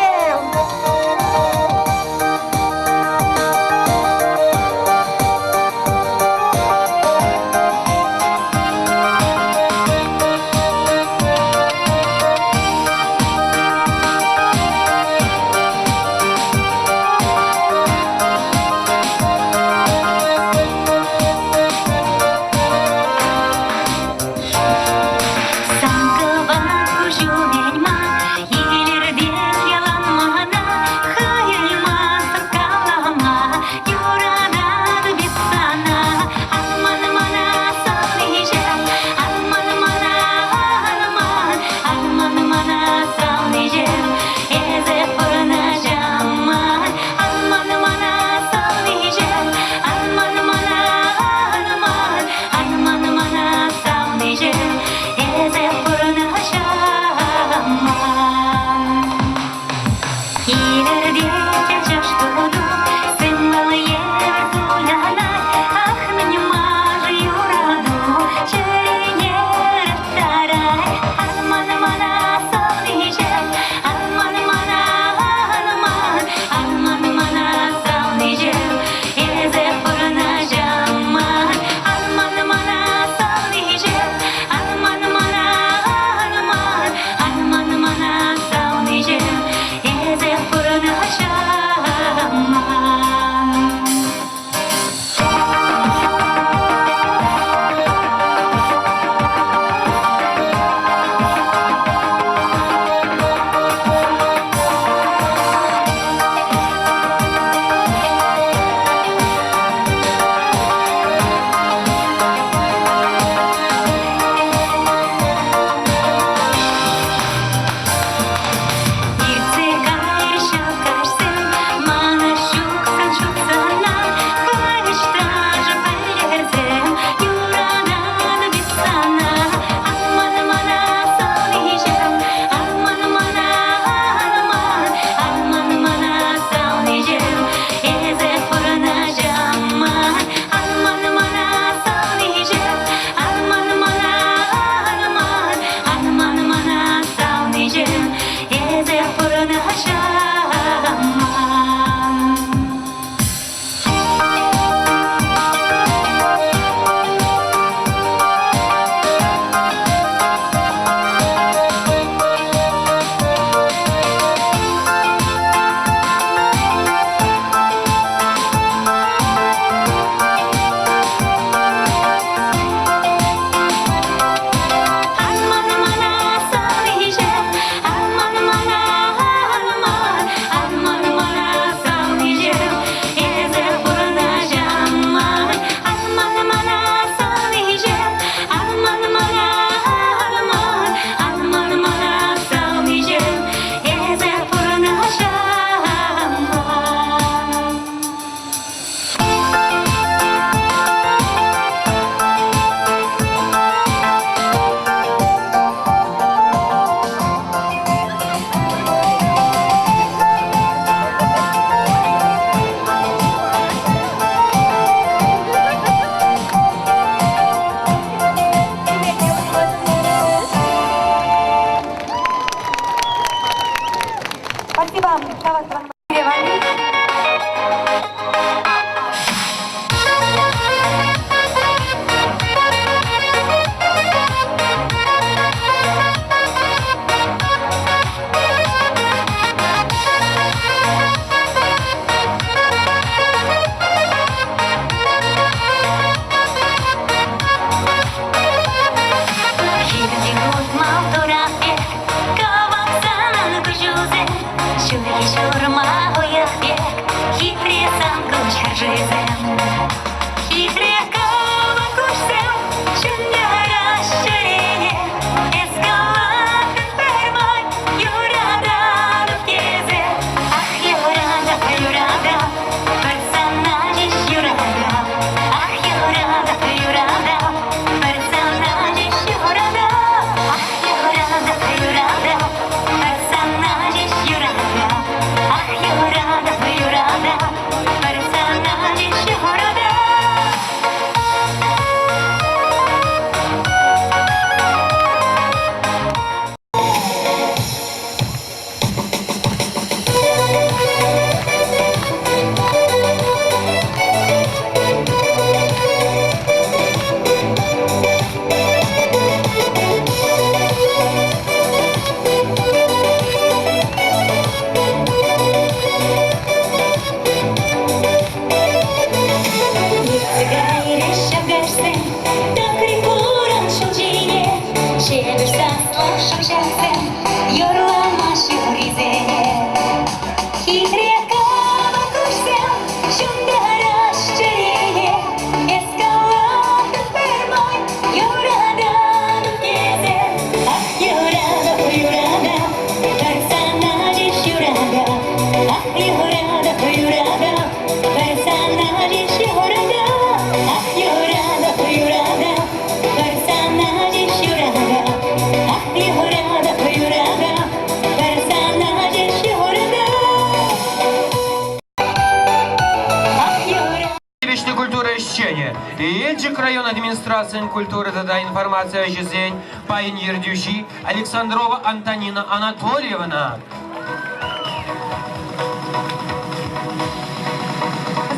участник культуры да информация о жизни паин Ердюши Александрова Антонина Анатольевна.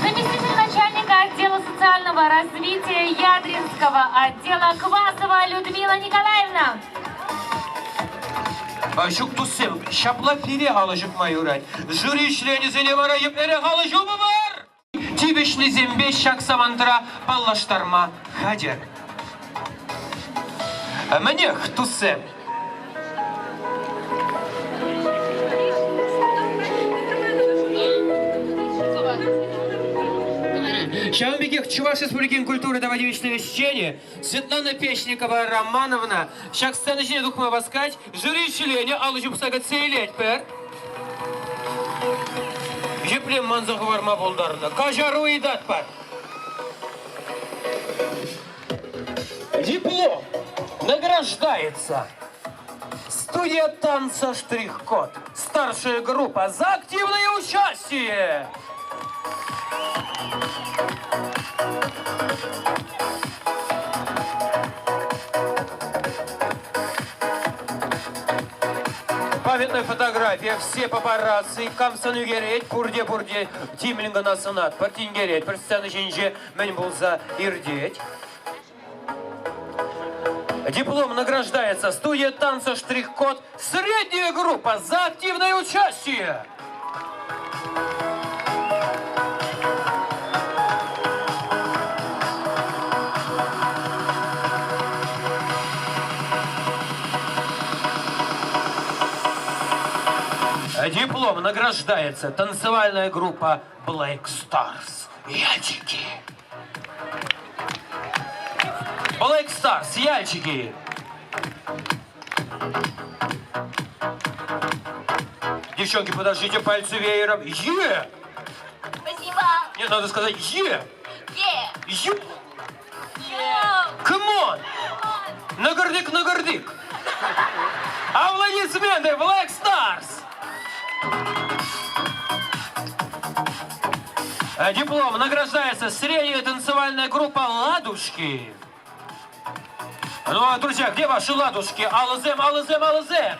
Заместитель начальника отдела социального развития Ядринского отдела Квасова Людмила Николаевна. Aşık tutsem, şapla piri alıcık mayuray. Jüri işlerini zelevara yeplere alıcı mı var? Tibişli zembe şak samantıra pallaştırma hacer. Менех туссем. Шамбеких Чуваш Республики культуры доводивичное чтение Светлана Печникова Романовна Шак сценочный дух мы воскать Жюри члене алыжып сага цейлет пер Жеплем манзаговарма болдарына Кажару и дат пар Диплом награждается студия танца «Штрих-код». Старшая группа за активное участие. Памятная фотография, все папарацци, камсану гереть, пурде-пурде, тимлинга на санат, партин гереть, перстяны женже, мен был за ирдеть. Диплом награждается студия танца «Штрих-код», средняя группа за активное участие. Диплом награждается танцевальная группа Black Stars. Яльчики. Black Stars, яльчики. Девчонки, подождите, пальцы веером. Спасибо. Нет, надо сказать Е. Е. Come on. Нагордик, нагордик. Аплодисменты Black Stars. Диплом награждается средняя танцевальная группа «Ладушки». Ну, друзья, где ваши ладушки? Алызем, алызем, алызем.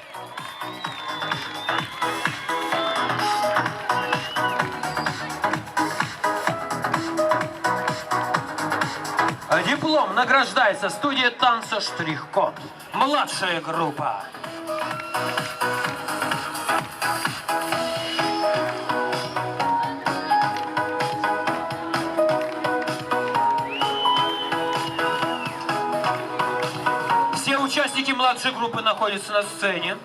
Диплом награждается студия танца «Штрих-код». Младшая группа. Участники младшей группы находятся на сцене.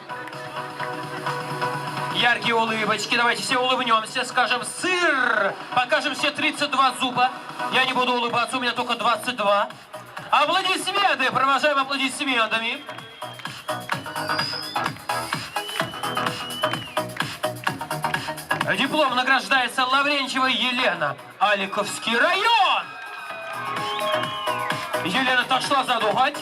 Яркие улыбочки. Давайте все улыбнемся, скажем «сыр». Покажем все 32 зуба. Я не буду улыбаться, у меня только 22. Аплодисменты. Провожаем аплодисментами. Диплом награждается Лаврентьева Елена. Аликовский район. Елена отошла задугать.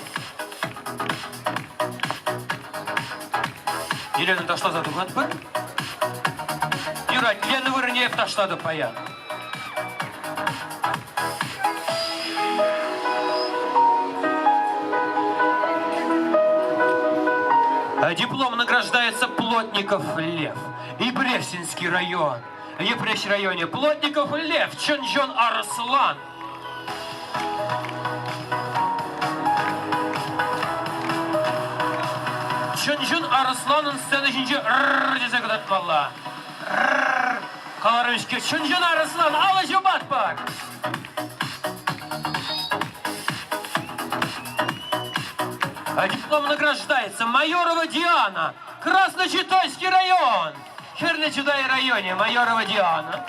Елена ташла за дугат пыр. Юрать, Лена вырнеев ташла до паян. Диплом награждается Плотников Лев. И Брестинский район. В Епрещ районе Плотников Лев. Чонжон Арслан. Чонжон Арслан'ın сцена жинче десе кудат балла. Каларымышке Чонжон Арслан алы жубат бар. Диплом награждается Майорова Диана. Красночитайский район. Черночитай районе Майорова Диана.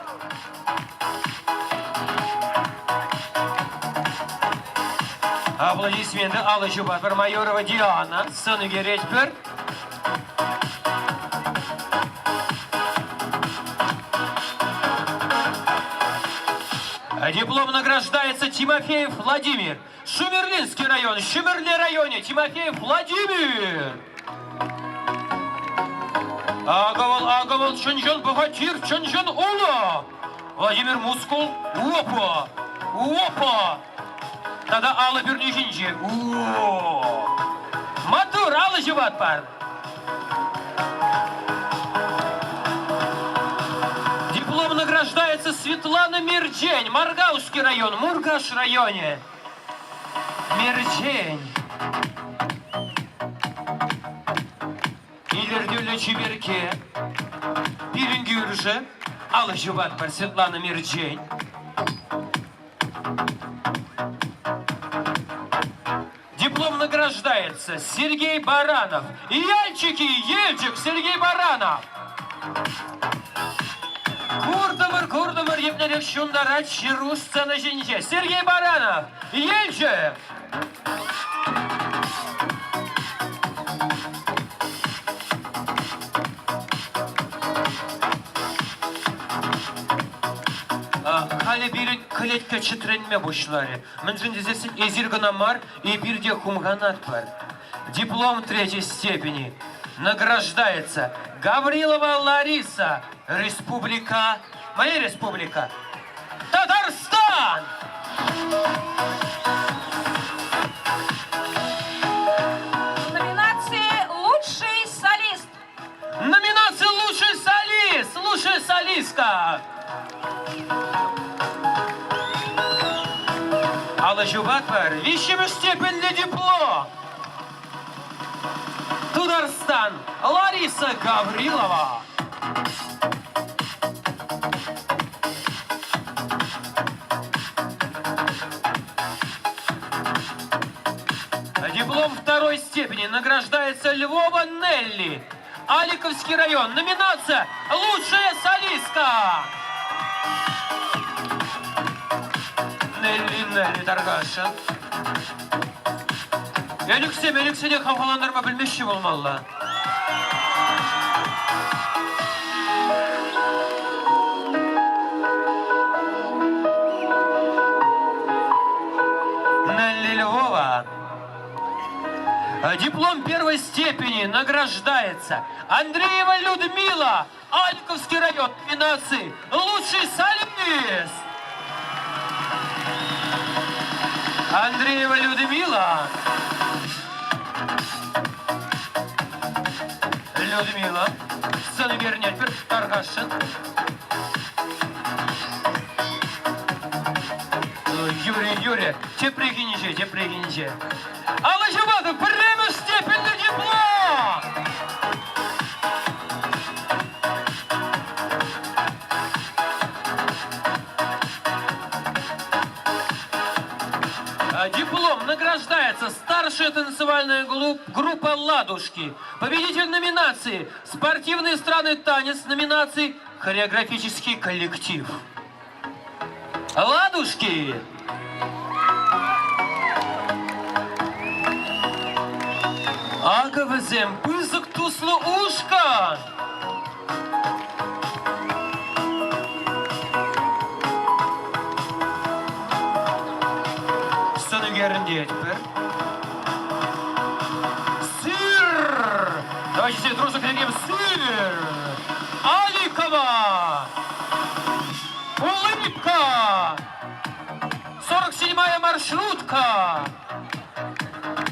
Аплодисменты алы жубат бар Майорова Диана. Сыны гереть бір. Диплом награждается Тимофеев Владимир. Шумерлинский район, Шумерле районе, Тимофеев Владимир. Агавал, Чонжон Богатир, Чонжон Ула. Владимир Мускул, опа. Tada alı bir ikinci. Oo. Матур, alıcı var. Диплом награждается Светлана Мерджень, Маргаушский район, Мургаш районе. Мерджень. İleride Çiberke. Birinci yürüyüşe alıcı var Светлана Мерджень. Диплом награждается Сергей Баранов. Яльчики, Ельчик, Сергей Баранов. Kurdumun yeplerek şunlara çirus sanışınca. Сергей Баранов, Ельчик. Hali bir kletke çıtrenme boşları. Mınjın dizesi Ezirганамар и bir de Хумганат var. Диплом третьей степени. Награждается Гаврилова Лариса. Республика. Моя республика. Татарстан! Номинация «Лучший солист». Номинация «Лучший солист». Лучшая солистка. Alıcı var. Высшая степень для диплом. Татарстан. Лариса Гаврилова. Диплом второй степени награждается Львова Нелли. Аликовский район. Номинация «Лучшая солистка». Нелли Таргашин. Еліксе хаваландырма білмеші болмалла. Нелли Львова. Диплом первой степени награждается Андреева Людмила, Альковский район, номинации «Лучший солист». Андреева Людмила. Людмила. Сцены вернет Таргашин. Юрий, тепрегинже. Alıcı var, прямо степень диплом. Диплом награждается старшая танцевальная группа «Ладушки». Победитель номинации «Спортивный эстрадный танец», номинации «Хореографический коллектив». «Ладушки». Агавазем, пызык туслы ушка. Сцены теперь. Сыр! Давайте все дружно крикнем сыр! Аликова! Улыбка! 47-я маршрутка!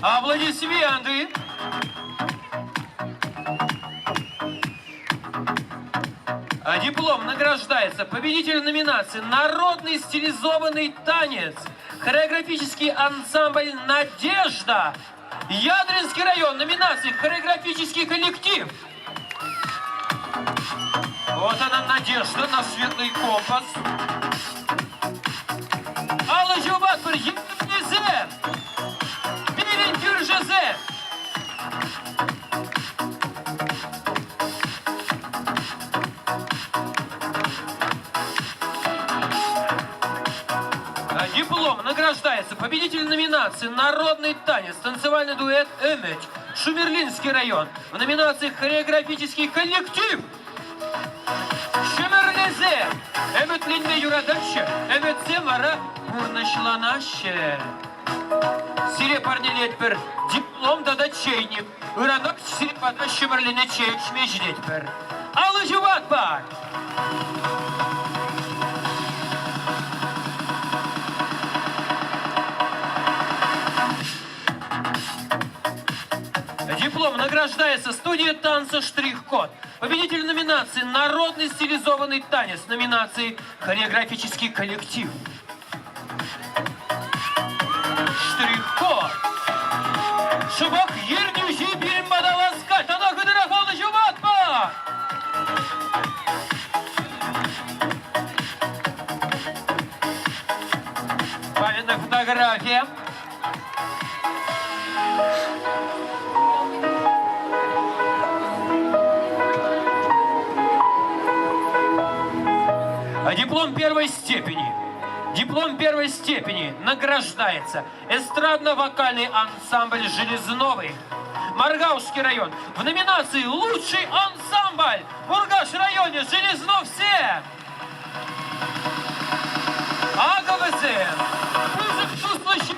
Аплодисменты! Диплом награждается победитель номинации «Народный стилизованный танец», хореографический ансамбль «Надежда», Ядринский район, номинации «Хореографический коллектив». Вот она, Надежда, наш светлый компас. Алла Жубатпыр, Евгезе, Пирин Кюржезе. Диплом награждается победитель номинации «Народный танец», танцевальный дуэт «Эмедж», Шумерлинский район, в номинации «Хореографический коллектив». Шумерлезе, Эметлинме юрадаща, Эмедзе мара пурнашланаще. Сире парнелетпер, диплом дада чейник, Уранок сире пата Шумерлине чейк шмеждетпер. Алла Жубатпар! Диплом награждается студия танца «Штрих-код». Победитель номинации «Народный стилизованный танец», номинации «Хореографический коллектив». Штрих-код. Шыбак ердюші білім бадаласка, тана қыдыра қалды жубатпа! Памятная фотография. Диплом первой степени. Диплом первой степени награждается эстрадно-вокальный ансамбль «Железновый», Маргаушский район. В номинации «Лучший ансамбль» в Бургаш районе «Железнов все». АГВЗ. Вызов чувствующий.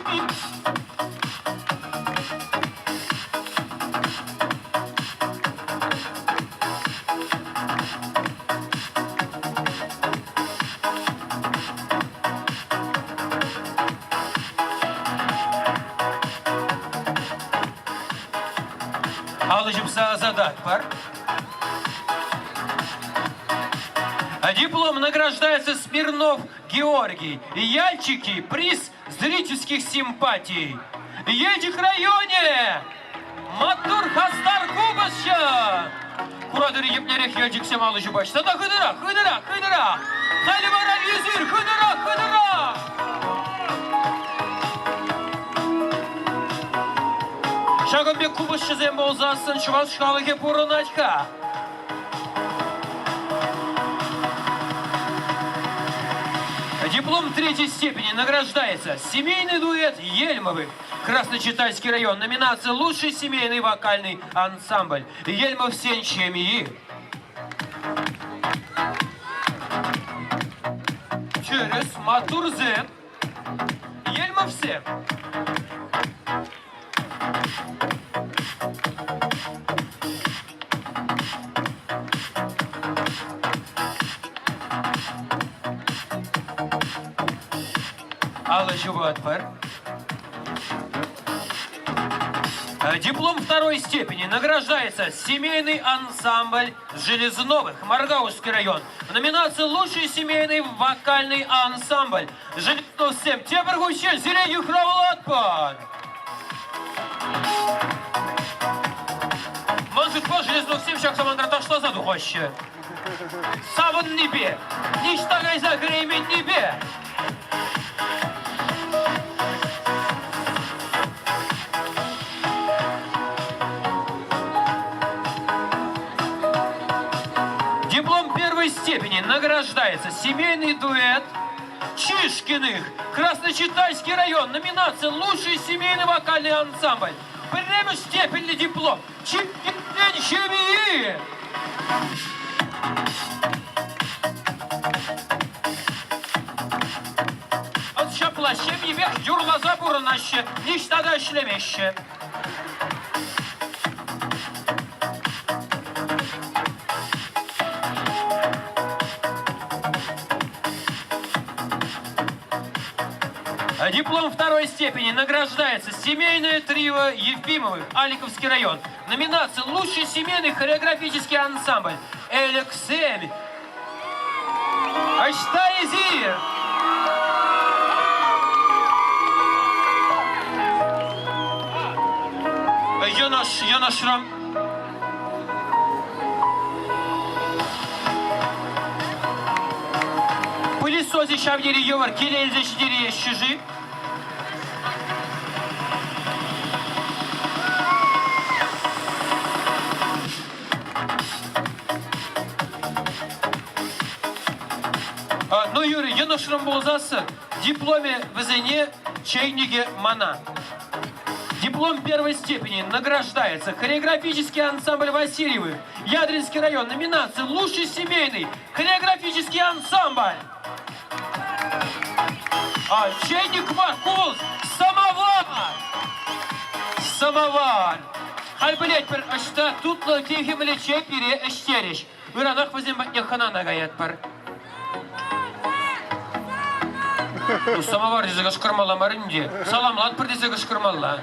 Алыжымса задат бар. Диплом награждается Смирнов Георгий. Яльчики, приз зрительских симпатий. Едик районе! Матур Хастар Кубасча! Курадыры епнерек яльчик семалы жубач. Сада хыдыра, хыдыра, хыдыра! Халибара визир, хыдыра, хыдыра! Шагамбек Кубасча зем болзасын, швал шхалыге пурыначка. Диплом третьей степени награждается семейный дуэт Ельмовых, Красночитальский район. Номинация «Лучший семейный вокальный ансамбль». Ельмов сен чемьи. Через Матурзе. Ельмов сен. Диплом второй степени награждается семейный ансамбль Железновых, Маргаушский район. В номинации «Лучший семейный вокальный ансамбль». Железнов 7. Тебергущен, зелень Юхравлатпан. Может, по Железнов 7 шаг самандра что за духоще? Саван небе, ништагай за гремен небе. Диплом первой степени награждается семейный дуэт Чишкиных, Красночитальский район. Номинация «Лучший семейный вокальный ансамбль». Премия степени диплом Чишкин семьи. От шаплащем ебек юрлаза бурынаще, ништада işlemeще. Диплом второй степени награждается семейное трио Евпимовых, Аликовский район. Номинация «Лучший семейный хореографический ансамбль». Элексем. Аштайзир. Йонашрам. Пылесози шавдери йовар, келелзе шидери ешшижи. Ну, Юрий, Йонашрам болзасы, дипломе везене чейниге мана. Диплом первой степени награждается хореографический ансамбль Васильевых, Ядринский район. Номинация «Лучший семейный хореографический ансамбль». Чайник Маркулс, самовар. Самовар. Халь, блядь, пар, ашта тут лакейхи млече пере эштереш. Уранах возем батняхана нагаят пар. Ну, самовар дезега шкармала маринде. Салам лад пар дезега шкармала.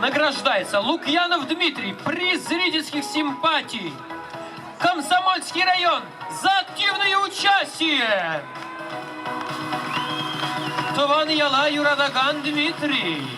награждается Лукьянов Дмитрий, приз зрительских симпатий. Комсомольский район за активное участие. Туван Яла Юрадаган Дмитрий.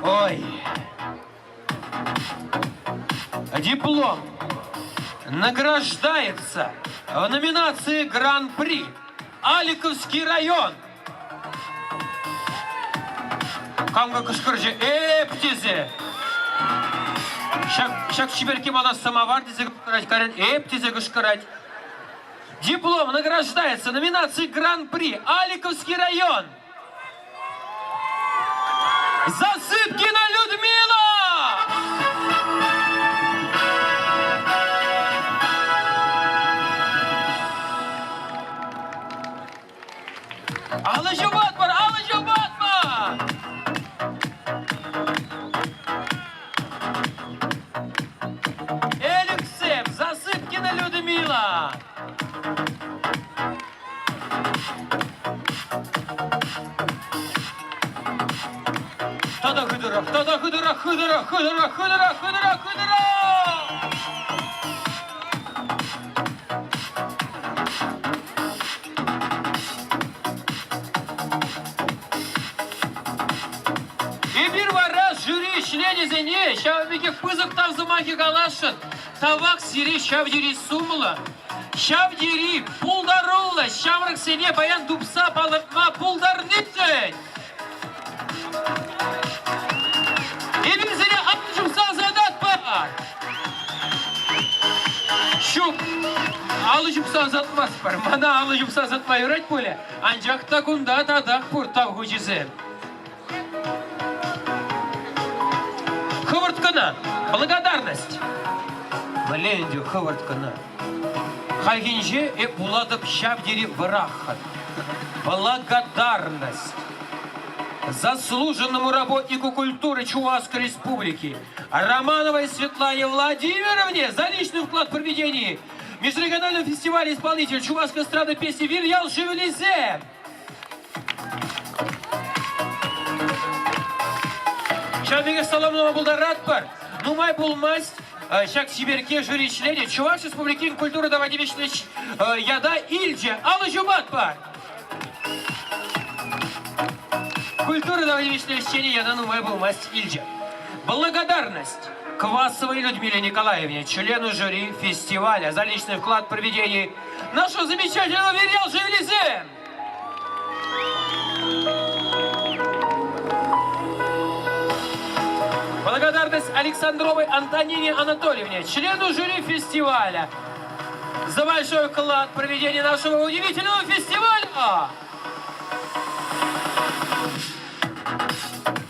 Ой. Диплом награждается в номинации Гран-при Аликовский район. Камга кышкыржы эптизе. Шак чиберки мана самовар дизе кышкырать, карен эптизе кышкырать. Диплом награждается в номинации Гран-при Аликовский район. Засыпкина Людмила! Алла Жубатмар! Алла Жубатмар! Эликсеп! Засыпкина Людмила! Тада хыдыра, тада хыдыра, хыдыра, хыдыра, хыдыра, хыдыра, хыдыра! И первый раз жюри члене зене, шавбеке пызык там замахи галашын, тавак сири шавдири сумла, шавдири пулдарулла, шаврак сене баян дупса палатма пулдарнитсен. И bir sene alışımsa zadat var. Şu alışımsa zatmaz var. Bana alışımsa zatmayı öğret böyle. Ancak takunda tadak purtav hucizem. Хывырткана, благодарность. Блендю, хывырткана. Хальгинже и буладып шавдери врахан. Благодарность заслуженному работнику культуры Чувашской Республики Романовой Светлане Владимировне за личный вклад в проведении межрегионального фестиваля исполнитель чувашской эстрады песни «Вирьял Шевелизе». Шамиге Соломонова Булдарат бар. Нумай булмасть, шак сибирке жюри члене Чувашской Республики культуры давадивичный яда Ильджа Алла Жубат бар. Культура давневечного чтения я дану мой был масть Ильджа. Благодарность Квасовой Людмиле Николаевне, члену жюри фестиваля, за личный вклад в проведении нашего замечательного «Вирьял Шевелизе». Благодарность Александровой Антонине Анатольевне, члену жюри фестиваля, за большой вклад в проведение нашего удивительного фестиваля.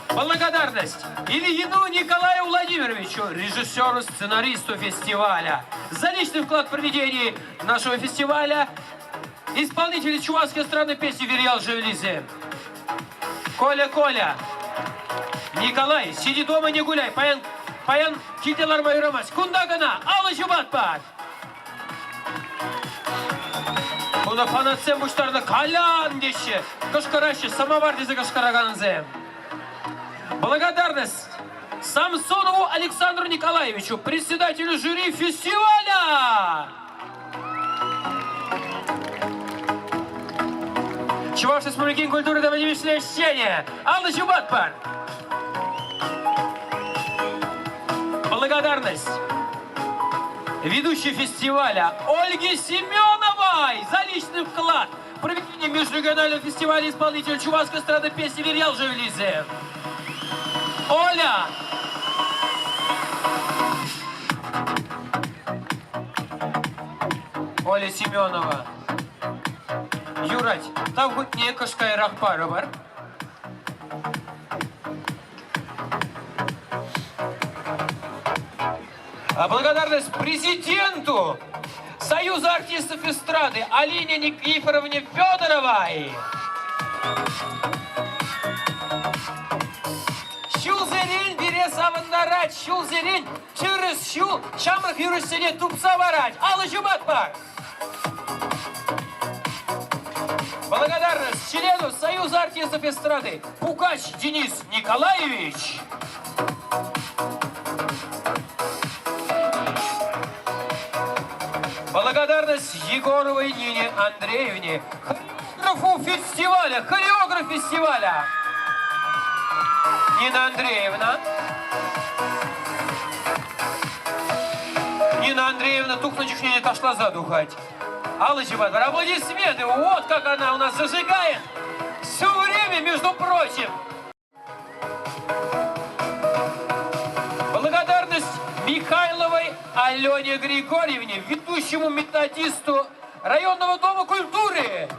Благодарность Ильину Николаю Владимировичу, режиссеру, сценаристу фестиваля, за личный вклад в проведении нашего фестиваля, исполнителю чувашской эстрадной песни «Вирьял Шевелизе». Коля, Николай, сиди дома, не гуляй, паян кителар майрамас, кундагана, Алла Жубатпар. Куна фанатсем буштарда калян деші, кашкараші, самовар дезе кашкараганзе. Благодарность Самсонову Александру Николаевичу, председателю жюри фестиваля. Чувашской Республики культуры давневечное чтение Алла Жубатпар. Благодарность ведущей фестиваля Ольге Семеновой за личный вклад в проведение межрегионального фестиваля исполнителя чувашской эстрады песни «Вирьял Шевелизе». Оля! Оля Семенова. Юрать, там хоть не кашкай рахпара бар. А благодарность президенту Союза артистов эстрады Алине Никифоровне Федоровой. Пукач шул зерин, чырыс шул, шамрых юрысыне тупса варать. Алыжу батпар. Благодарность члену Союза артистов эстрады Пукач Денис Николаевич. Благодарность Егоровой Нине Андреевне, хореограф фестиваля. Нина Андреевна. Нина Андреевна тухночек не отошла задухать. Алла Чебатова, аплодисменты, вот как она у нас зажигает. Все время, между прочим. Благодарность Михайловой Алене Григорьевне, ведущему методисту районного дома культуры.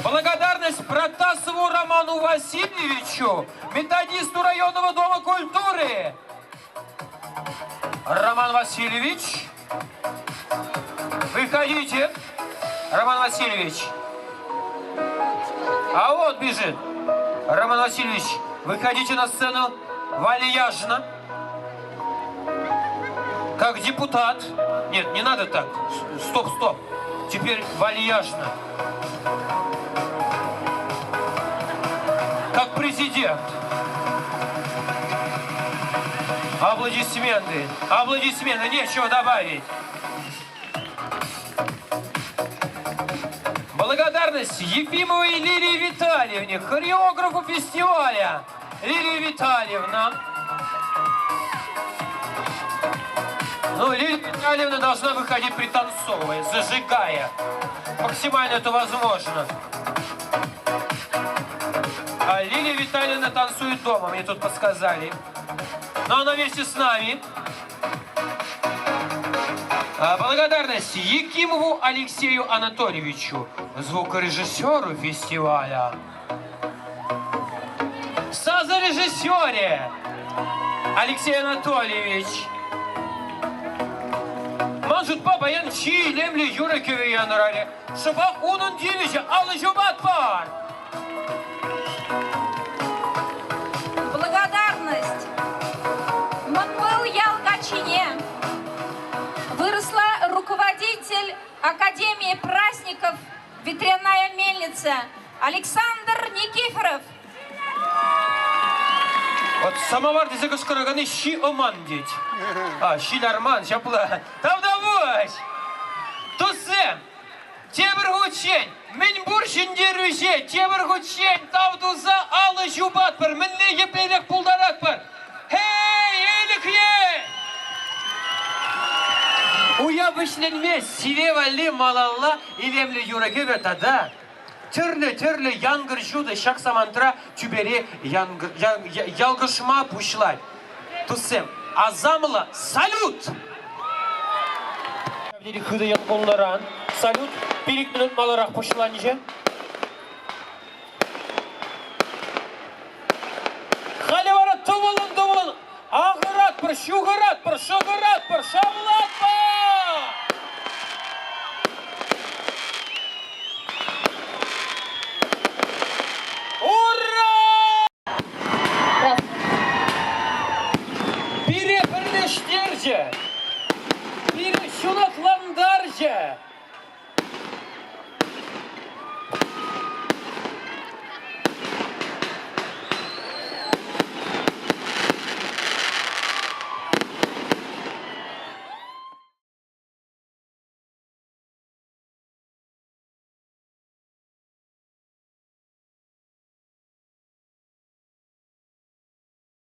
Благодарность Протасову Роману Васильевичу, методисту районного дома культуры. Роман Васильевич, выходите. Роман Васильевич. А вот бежит. Роман Васильевич, выходите на сцену вальяжно. Как депутат. Нет, не надо так. Стоп, стоп. Теперь вальяжно. Как президент. Аплодисменты. Аплодисменты. Нечего добавить. Благодарность Ефимовой Лилии Витальевне, хореографу фестиваля. Лилия Витальевна. Ну, Лилия Витальевна должна выходить пританцовывая, зажигая. Максимально это возможно. А Лилия Витальевна танцует дома, мне тут подсказали. Но она вместе с нами. Благодарность Якимову Алексею Анатольевичу, звукорежиссеру фестиваля. Созорежиссере Алексей Анатольевич. Манжут папа ян чи лемли юра кеве янрали. Шаба унун девича алыжубат пар. Благодарность Манвел Ялгачине. Выросла руководитель Академии праздников «Ветряная мельница» Александр Никифоров. Вот самовар десе кышкырыганы щи оман деть. А, щилярман, шапла. Там давай! Тусы! Тебір гучень! Мен буршин дервише! Тебір гучень! Тавдуза алы жубат бар! Мінне еплелек пулдарат бар! Хей, елік ей! Уя бішленме сивевали малалла илемлі юраге ветада. Түрлі янгыр жуды шак самантра түбере ялгышма пушлай. Тусем, азамла салют! Хыды ятқонларан. Салют, перек минут маларақ пушланжа. Халивара тувылын. Ағырат бір, шуғырат бір, шуғырат бір, шавылат бір! Ура! Бире бірлештерже, бире шунатламдарже.